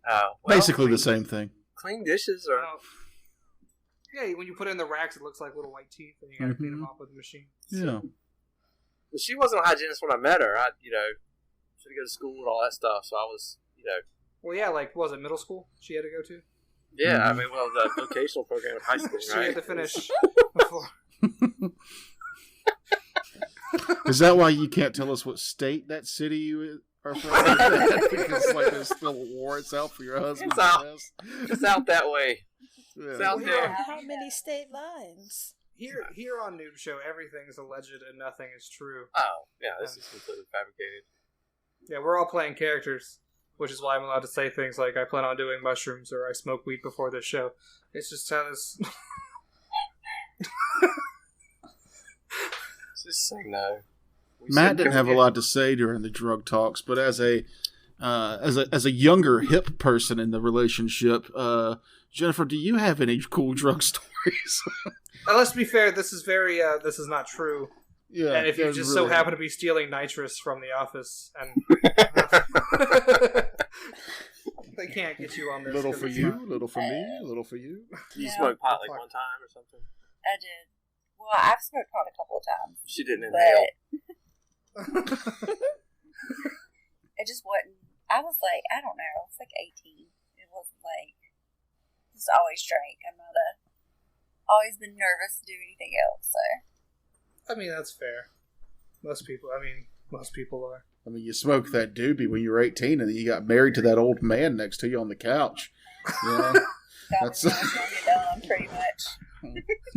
Oh, well, Basically the same thing. Clean dishes I are. don't- Yeah, when you put it in the racks, it looks like little white teeth, and you gotta clean them off with the machine. Yeah. Well, she wasn't a hygienist when I met her. She had to go to school and all that stuff. So I was, Well, yeah, like was it middle school she had to go to? yeah. Mhm. The vocational program in high school, She right? had to finish before. Is that why you can't tell us what state that city you are from? Because like there's still warrants out for your husband. It's out. It's out that way. Yeah. It's out Well, there. How many state lines? Here on Noob Show, everything's alleged and nothing is true. Oh, yeah. This is completely fabricated. Yeah, we're all playing characters, which is why I'm allowed to say things like I plan on doing mushrooms or I smoke weed before this show. It's just how this. Just say no. Matt didn't have a lot to say during the drug talks, but as a younger hip person in the relationship, Jennifer, do you have any cool drug stories? Let's be fair. This is very. This is not true. Yeah, And if you that's just really- so happen to be stealing nitrous from the office, and they can't get you on this. little 'cause for it's you, not- little for me, little for you. You Yeah. smoked pot like one time or something? I did. Well, I've smoked pot a couple of times, She didn't inhale. but it just wasn't. I was like, I don't know. I was like 18. It wasn't like just always drank. I'm not always been nervous to do anything else. So I mean, that's fair. Most people are. I mean, you smoked that doobie when you were 18, and then you got married to that old man next to you on the couch. Yeah, that That's- was when I was done, pretty much.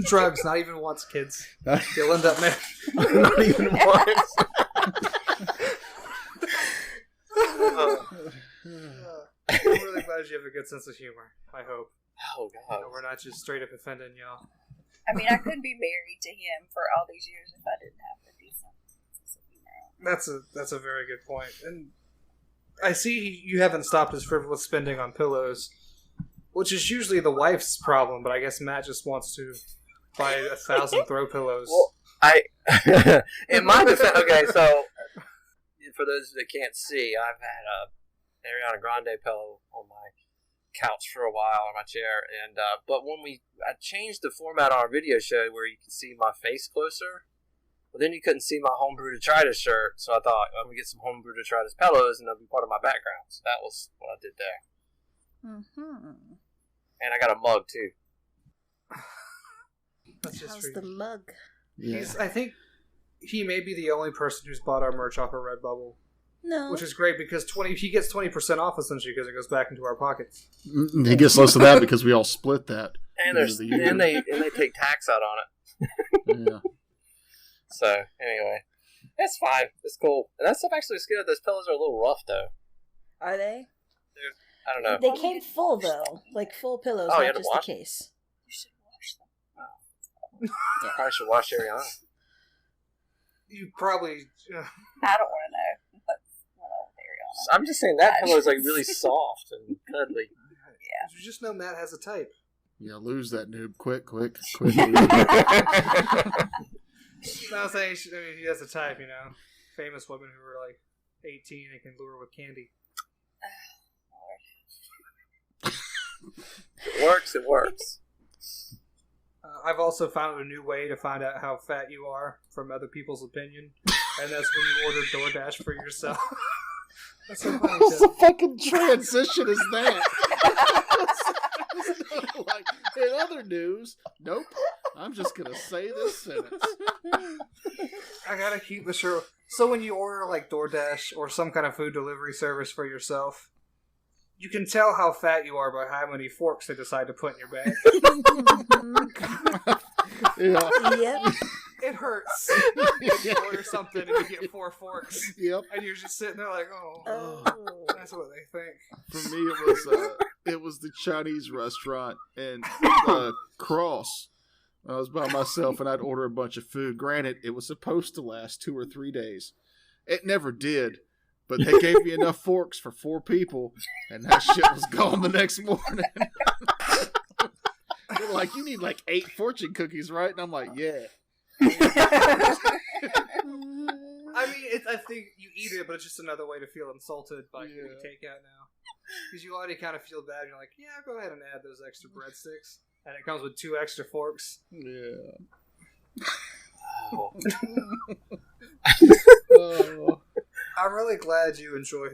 Drugs, not even once, kids. You'll end up married. Not even once. I'm really glad you have a good sense of humor. I hope. Oh, God. We're not just straight up offending y'all. I mean, I couldn't be married to him for all these years if I didn't have a decent sense of humor. That's a very good point. And I see you haven't stopped his frivolous spending on pillows, which is usually the wife's problem. But I guess Matt just wants to buy 1,000 throw pillows. Well, in my defense, okay, so for those that can't see, I've had a Ariana Grande pillow on my couch for a while, on my chair, and but when I changed the format on our video show where you can see my face closer, Well, then you couldn't see my homebrew detritus shirt, so I thought I'm gonna get some homebrew detritus pillows, and they'll be part of my background. So that was what I did there. Mm-hmm. And I got a mug too. That's just How's the mug? Yeah. I think he may be the only person who's bought our merch off of Redbubble. No. Which is great because he gets 20% off essentially because it goes back into our pockets. He gets less of that because we all split that. And they take tax out on it. Yeah. So anyway, it's fine. It's cool. And that stuff actually is good. Those pillows are a little rough though. Are they? I don't know. They came full though, like full pillows, Oh, you not had to just the wash? case. You should wash them. I probably should wash Ariana. You probably... I don't want to know what's going on with Ariana. I'm just saying that pillow is like really soft and cuddly. You just know Matt has a type. Yeah, lose that noob. Quick. No, I'm saying he has a type, famous women who are like 18 and can lure with candy. It works. I've also found a new way to find out how fat you are from other people's opinion, and that's when you order DoorDash for yourself. That's so funny. What the fucking transition is that? Like, in other news, nope. I'm just gonna say this sentence. I gotta keep the show. So when you order like DoorDash or some kind of food delivery service for yourself, you can tell how fat you are by how many forks they decide to put in your bag. Yeah. Yep. It hurts. You order something and you get 4 forks. Yep. And you're just sitting there like, Oh. that's what they think. For me, it was the Chinese restaurant and Cross. I was by myself and I'd order a bunch of food. Granted, it was supposed to last 2 or 3 days. It never did. But they gave me enough forks for 4 people, and that shit was gone the next morning. They're like, you need like 8 fortune cookies, right? And I'm like, yeah. I mean, I think you eat it, but it's just another way to feel insulted by eating takeout now. Because you already kind of feel bad, and you're like, yeah, go ahead and add those extra breadsticks. And it comes with 2 extra forks. Yeah. Oh. I'm really glad you enjoy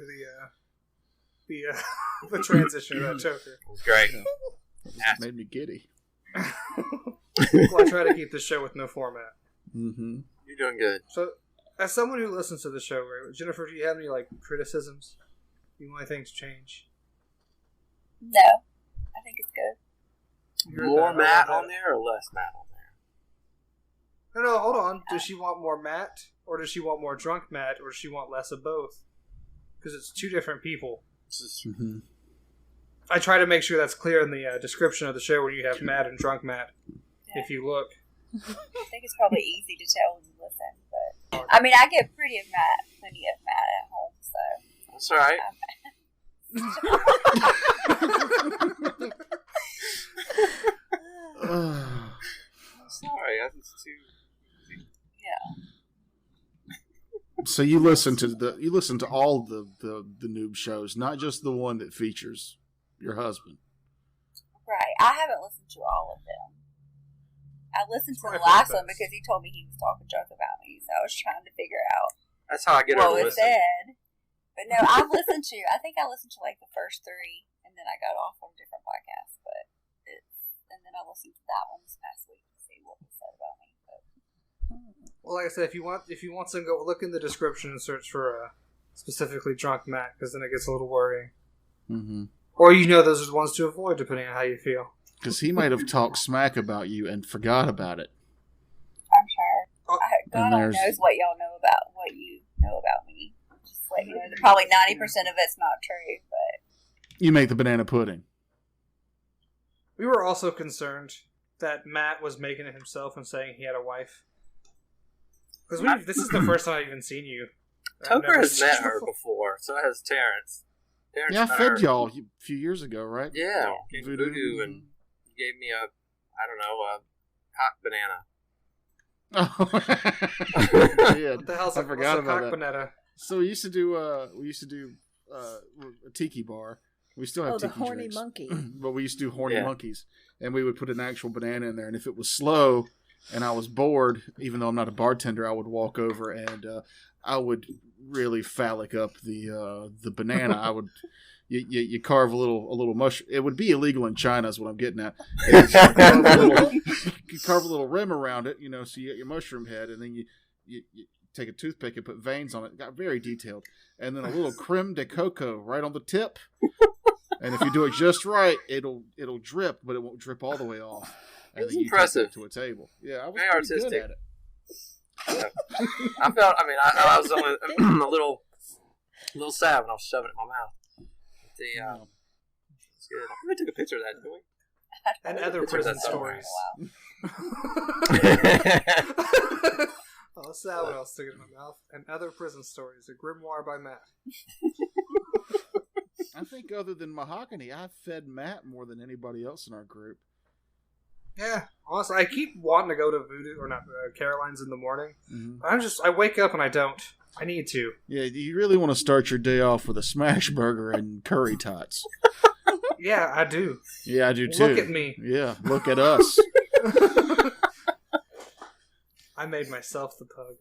the transition of that Toker. It was great. It made me giddy. Well, I try to keep this show with no format. Mm-hmm. You're doing good. So, as someone who listens to the show, Jennifer, do you have any criticisms? You want anything to change? No, I think it's good. More Matt on there or less Matt on there? No, hold on. Does she want more Matt, or does she want more drunk Matt, or does she want less of both? Because it's 2 different people. Mm-hmm. I try to make sure that's clear in the description of the show where you have Matt and drunk Matt. Yeah. If you look. I think it's probably easy to tell when you listen, but I mean, I get plenty of Matt at home, so that's all right. Sorry, I was too. Yeah. So you listen to all the noob shows, not just the one that features your husband. Right. I haven't listened to all of them. I listened to the last one because he told me he was talking junk about me, so I was trying to figure out That's how I get her to what was listen. said. But no, I listened to the first 3, and then I got off on a different podcast, and then I listened to that one this past week to see what was said about me. But. Well, like I said, if you want some, go look in the description and search for specifically drunk Matt, because then it gets a little worrying. Mm-hmm. Or those are the ones to avoid, depending on how you feel. Because he might have talked smack about you and forgot about it. I'm sure. God only knows what y'all know about what you know about me. Just let you know that probably 90% of it's not true, but you make the banana pudding. We were also concerned that Matt was making it himself and saying he had a wife. Because this is the first time I've even seen you. Toker has met her before, so has Terrence. Yeah, I fed y'all a few years ago, right? Yeah, Voodoo, and you gave me a cock banana. Oh. Yeah, what the hell's I forgot about that. Banana? So we used to do a tiki bar. We still have tiki the horny drinks. monkey. But we used to do horny monkeys, and we would put an actual banana in there, and if it was slow, and I was bored, even though I'm not a bartender, I would walk over and I would really phallic up the banana. I would you carve a little mushroom. It would be illegal in China, is what I'm getting at. You carve a little rim around it, so you get your mushroom head, and then you take a toothpick and put veins on it. It got very detailed, and then a little creme de coco right on the tip. And if you do it just right, it'll drip, but it won't drip all the way off. And That's then you impressive. take it to a table. Yeah, I was Very pretty artistic. good at it. Yeah. I was only a little sad when I was shoving it in my mouth. It's good. We took a picture of that, didn't we? And other prison stories. Oh, sad when I was sticking it in my mouth. And other prison stories. A grimoire by Matt. I think other than Mahogany, I've fed Matt more than anybody else in our group. Yeah, honestly, I keep wanting to go to Voodoo, or not, Caroline's in the morning. Mm-hmm. I wake up and I don't. I need to. Yeah, you really want to start your day off with a smash burger and curry tots. Yeah, I do. Yeah, I do too. Look at me. Yeah, look at us. I made myself the pug.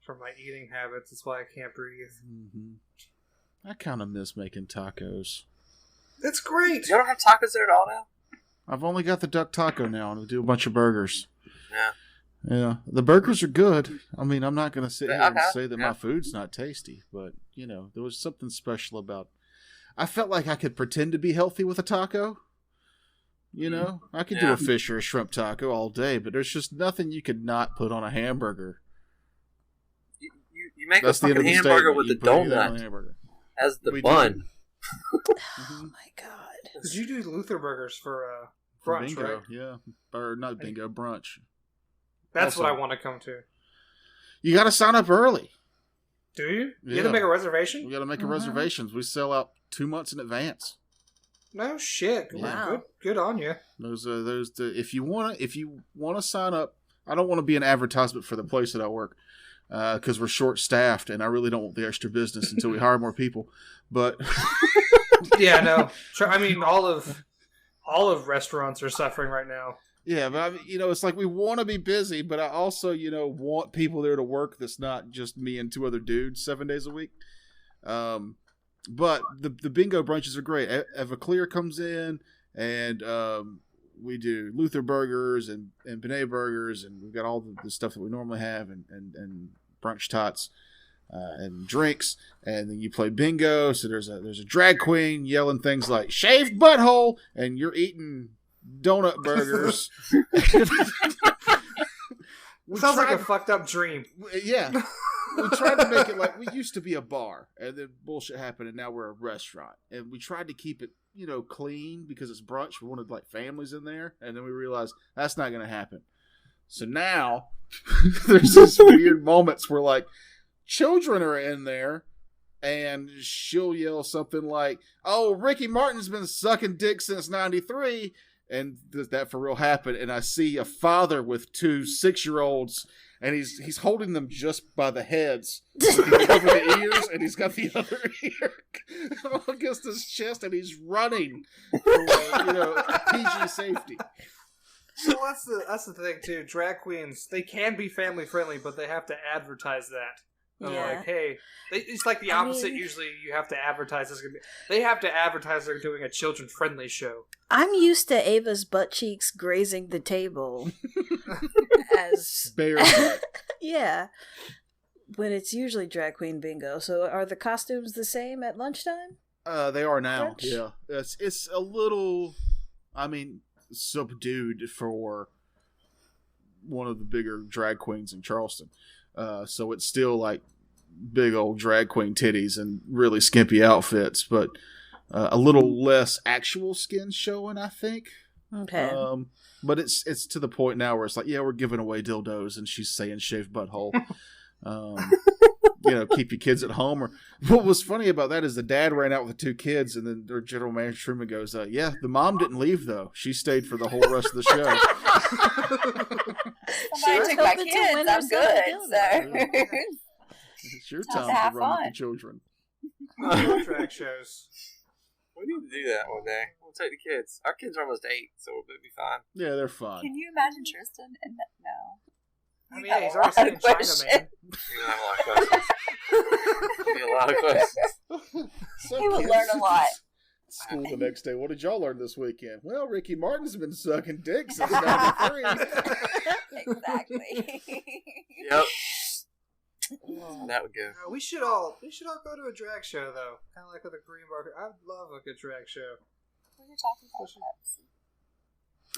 From my eating habits, that's why I can't breathe. Mm-hmm. I kind of miss making tacos. It's great. You don't have tacos there at all now? I've only got the duck taco now, and we do a bunch of burgers. Yeah. Yeah, the burgers are good. I mean, I'm not going to sit here and say that Yeah. my food's not tasty, but, there was something special about... I felt like I could pretend to be healthy with a taco. I could do a fish or a shrimp taco all day, but there's just nothing you could not put on a hamburger. You make That's a fucking hamburger with the donut as the bun. Oh my god. Because you do Luther burgers for For brunch, bingo, right? yeah. Or not bingo, brunch. That's Also, what I want to come to. You got to sign up early. Do you? You Yeah. have to make a reservation? We got to make a reservations. We sell out 2 months in advance. No shit. Wow. Good on you. If you want to sign up, I don't want to be an advertisement for the place that I work because we're short staffed and I really don't want the extra business until we hire more people. But Yeah, no. I mean, all of restaurants are suffering right now. yeah, but it's like we want to be busy, but I also want people there to work. That's not just me and 2 other dudes 7 days a week. But the bingo brunches are great. Everclear comes in, and we do Luther burgers and Benet burgers, and we've got all the stuff that we normally have, and brunch tots and drinks, and then you play bingo. So there's a drag queen yelling things like "shaved butthole," and you're eating donut burgers. Sounds like a fucked up dream. Yeah. We tried to make it like we used to be a bar, and then bullshit happened, and now we're a restaurant. And we tried to keep it, clean because it's brunch. We wanted like families in there, and then we realized that's not going to happen. So now there's this weird moments where like children are in there, and she'll yell something like, "Oh, Ricky Martin's been sucking dick since '93," and that for real happened. And I see a father with 2 6-year-olds. And he's holding them just by the heads, over the ears, and he's got the other ear against his chest, and he's running for PG safety. So that's the thing too. Drag queens, they can be family friendly, but they have to advertise that. I'm like, hey, it's like the opposite. Usually, you have to advertise this. They have to advertise they're doing a children friendly show. I'm used to Ava's butt cheeks grazing the table as Bear butt. yeah, but it's usually drag queen bingo. So are the costumes the same at lunchtime? They are now. Brunch? Yeah, it's a little, subdued for one of the bigger drag queens in Charleston. So it's still like big old drag queen titties and really skimpy outfits, but a little less actual skin showing, I think. Okay. But it's to the point now where it's like, yeah, we're giving away dildos, and she's saying shaved butthole. Keep your kids at home. Or what was funny about that is the dad ran out with the 2 kids, and then their general manager Truman goes, "Yeah, the mom didn't leave though. She stayed for the whole rest of the show." Somebody took my kids. I'm good. So. It's your Time time to have to run with fun. the children. Track shows. We need to do that one day. We'll take the kids. Our kids are almost 8, so we'll be fine. Yeah, they're fine. Can you imagine Tristan? No. I mean, yeah, he's already seen China, man. You're gonna have a lot of questions. Be a lot of questions. He would learn a lot. School the next day. What did y'all learn this weekend? Well, Ricky Martin's been sucking dick since '93. Exactly. Yep. That would go. We should all go to a drag show though, kind of like with a Green Market. I'd love a good drag show. What are you talking about?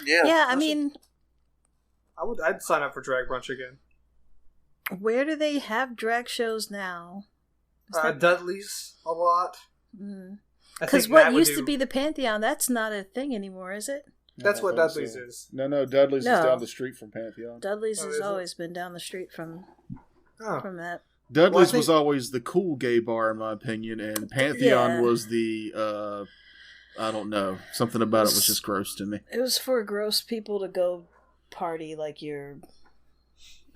Yeah. Yeah, I mean, I'd sign up for drag brunch again. where do they have drag shows now? Dudley's a lot. Because what used to be the Pantheon, that's not a thing anymore, is it? That's what Dudley's is. No, Dudley's is down the street from Pantheon. Dudley's has always been down the street from that. Dudley's was always the cool gay bar, in my opinion, and Pantheon was the, I don't know, something about it was just gross to me. It was for gross people to go party like you're,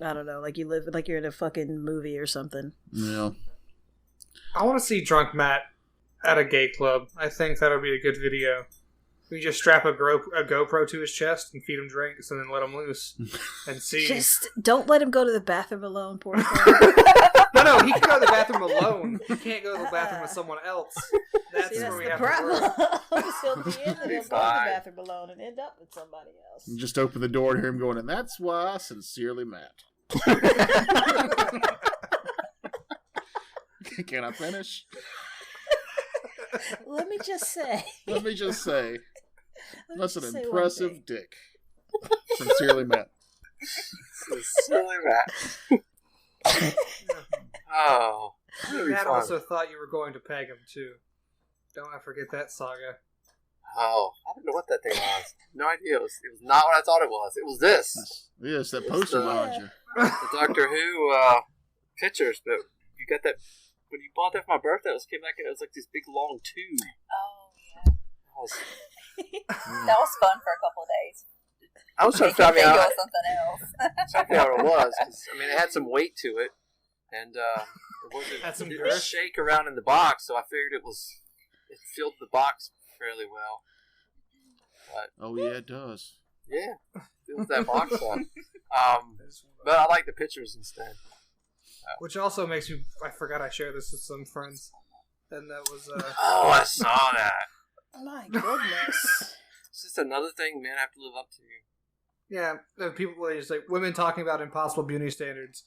I don't know, like you're in a fucking movie or something. Yeah. I want to see Drunk Matt at a gay club. I think that would be a good video. We just strap a GoPro to his chest and feed him drinks and then let him loose and see. Just don't let him go to the bathroom alone, poor thing. No, he can go to the bathroom alone. He can't go to the bathroom with someone else. That's where we have problem. to work. He'll be in and he'll go to the bathroom alone and end up with somebody else. You just open the door and hear him going, and that's why, sincerely, Matt. Can I finish? Let me just say. That's an impressive dick. Sincerely, Matt. Sincerely, Matt. Oh. Matt also thought you were going to peg him, too. Don't I forget that saga. Oh, I don't know what that thing was. No idea. It was not what I thought it was. It was this. Yes, that poster behind you. The Doctor Who pictures, but you got that. When you bought that for my birthday, it came back and it was like this big long tube. Oh, yeah. That was fun for a couple of days. I was trying to figure out something else. what it was. I mean, it had some weight to it, and it didn't shake around in the box, so I figured it filled the box fairly well. But, yeah, it does. Yeah, fills that box up. But I like the pictures instead. Which also makes me... I forgot I shared this with some friends. And that was... Oh, I saw that. My goodness. It's just another thing men have to live up to. Yeah, people just like women talking about impossible beauty standards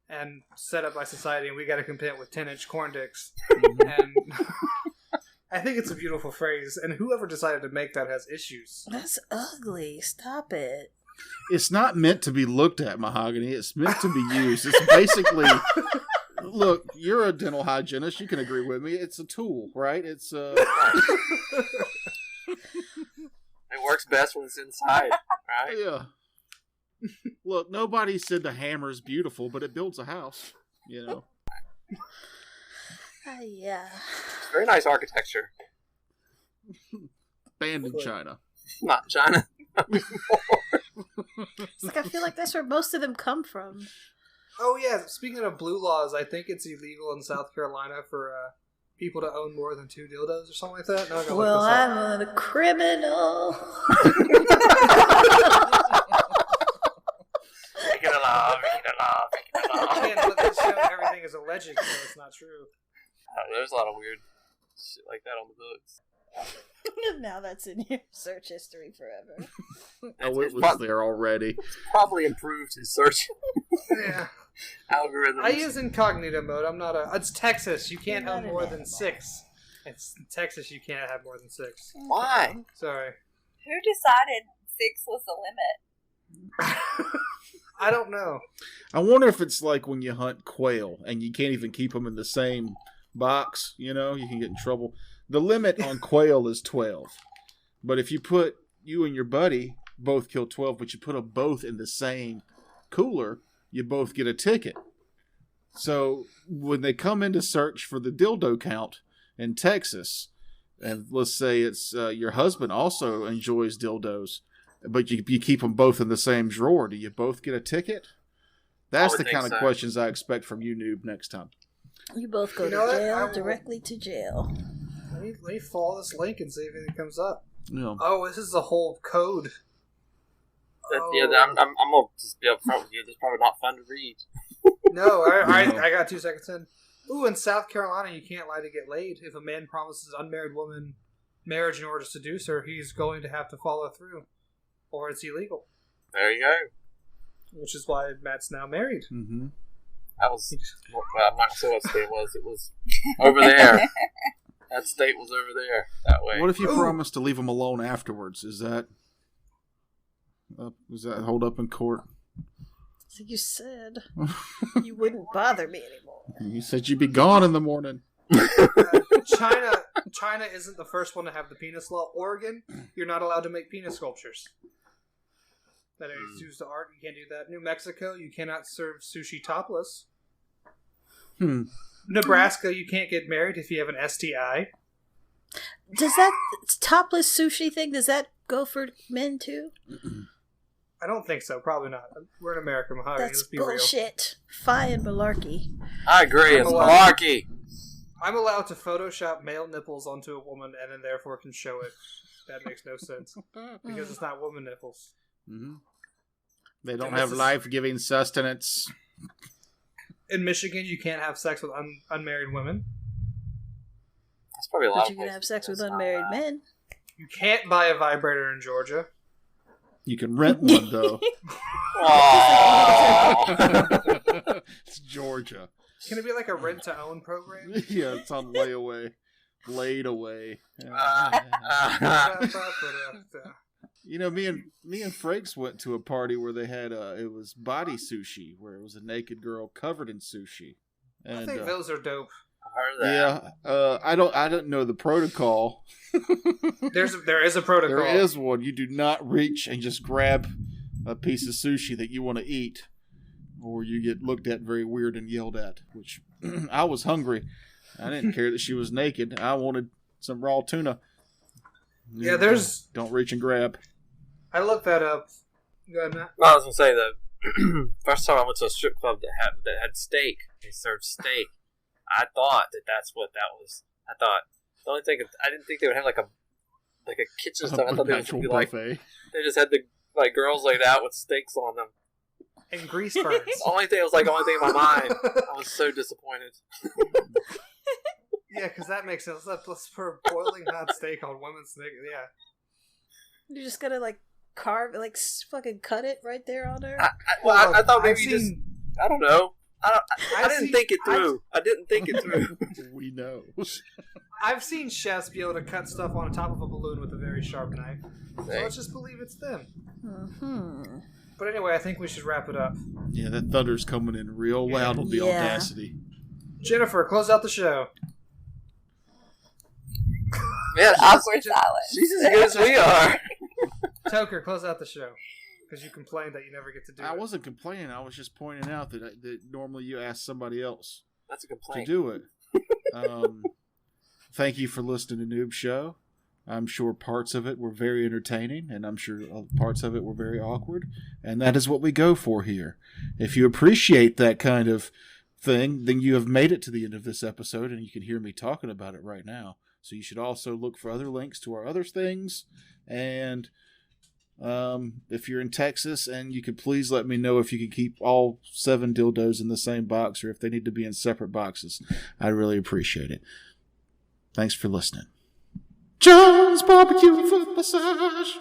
and set up by society, and we got to compete with 10-inch corn dicks. And I think it's a beautiful phrase, and whoever decided to make that has issues. That's ugly. Stop it. It's not meant to be looked at, Mahogany. It's meant to be used. It's basically... Look, you're a dental hygienist. You can agree with me. It's a tool, right? It's It works best when it's inside, right? Yeah. Look, nobody said the hammer's beautiful, but it builds a house, you know. Yeah. It's very nice architecture. Banned in China. Not China. It's like I feel like that's where most of them come from. Oh yeah, speaking of blue laws, I think it's illegal in South Carolina for people to own more than 2 dildos or something like that. No, well, I'm a criminal. Make it alive. Again, but this show, everything is alleged, so it's not true. There's a lot of weird shit like that on the books. Now that's in your search history forever. It was there already. Probably improved his search. Yeah. Algorithms. I use incognito mode. I'm not a... It's Texas. You can't have more than 6. It's Texas. You can't have more than 6. Why? Sorry. Who decided 6 was the limit? I don't know. I wonder if it's like when you hunt quail and you can't even keep them in the same box, you know, you can get in trouble. The limit on quail is 12. But if you and your buddy both kill 12, but you put them both in the same cooler, you both get a ticket. So when they come in to search for the dildo count in Texas, and let's say it's your husband also enjoys dildos, but you keep them both in the same drawer, do you both get a ticket? That's the kind of questions I expect from you, noob, next time. You both go to jail, directly to jail. me follow this link and see if anything comes up. Yeah. Oh, this is a whole code. Yeah, I'm gonna just be upfront with you. This is probably not fun to read. No, I got 2 seconds in. Ooh, in South Carolina, you can't lie to get laid. If a man promises an unmarried woman marriage in order to seduce her, he's going to have to follow through, or it's illegal. There you go. Which is why Matt's now married. Mm-hmm. That was. Well, I'm not sure what state it was. It was over there. That state was over there. That way. What if you promise to leave him alone afterwards? Is that hold up in court? So you said you wouldn't bother me anymore. You said you'd be gone in the morning. China isn't the first one to have the penis law. Oregon, you're not allowed to make penis sculptures that are used to art. You can't do that. New Mexico, you cannot serve sushi topless. Nebraska, you can't get married if you have an STI. Does that topless sushi thing, does that go for men too? I don't think so. Probably not. We're in America, Mahogany. That's Let's be bullshit. Fi and malarkey. I agree. It's malarkey. I'm allowed to Photoshop male nipples onto a woman and then therefore can show it. That makes no sense. Because it's not woman nipples. Mm-hmm. They don't have life-giving sustenance. In Michigan, you can't have sex with unmarried women. That's probably a lot. But you can have sex with unmarried men. You can't buy a vibrator in Georgia. You can rent one, though. It's Georgia. Can it be like a rent-to-own program? Yeah, it's on layaway. Laid away. You know, me and Frakes went to a party where they had it was body sushi, where it was a naked girl covered in sushi. And, I think those are dope. I heard that. Yeah, I don't know the protocol. There is a protocol. There is one. You do not reach and just grab a piece of sushi that you want to eat, or you get looked at very weird and yelled at. Which I was hungry. I didn't care that she was naked. I wanted some raw tuna. Yeah, there's. Don't reach and grab. I looked that up. Go ahead, Matt. I was gonna say the first time I went to a strip club that had steak. They served steak. I thought that's what that was. I thought the only thing I didn't think they would have like a kitchen stuff. I thought they would be like they just had the girls laid out with steaks on them and grease burns. Only thing in my mind. I was so disappointed. Yeah, because that makes sense. Let's put a boiling hot steak on women's steak. Yeah, you're just gonna carve fucking cut it right there on there. I thought maybe I don't know. I didn't think it through. I didn't think it through. We know. I've seen chefs be able to cut stuff on top of a balloon with a very sharp knife. So let's just believe it's them. Mm-hmm. But anyway, I think we should wrap it up. Yeah, that thunder's coming in real loud on the Audacity. Jennifer, close out the show. Man, awkward silence. She's as good as we are. Toker, close out the show. Because you complained that you never get to do it. I wasn't complaining. I was just pointing out that normally you ask somebody else That's a complaint. to do it. Thank you for listening to Noob Show. I'm sure parts of it were very entertaining, and I'm sure parts of it were very awkward. And that is what we go for here. If you appreciate that kind of thing, then you have made it to the end of this episode, and you can hear me talking about it right now. So you should also look for other links to our other things. And if you're in Texas, and you could please let me know if you can keep all 7 dildos in the same box, or if they need to be in separate boxes. I'd really appreciate it. Thanks for listening. John's Barbecue Foot Massage.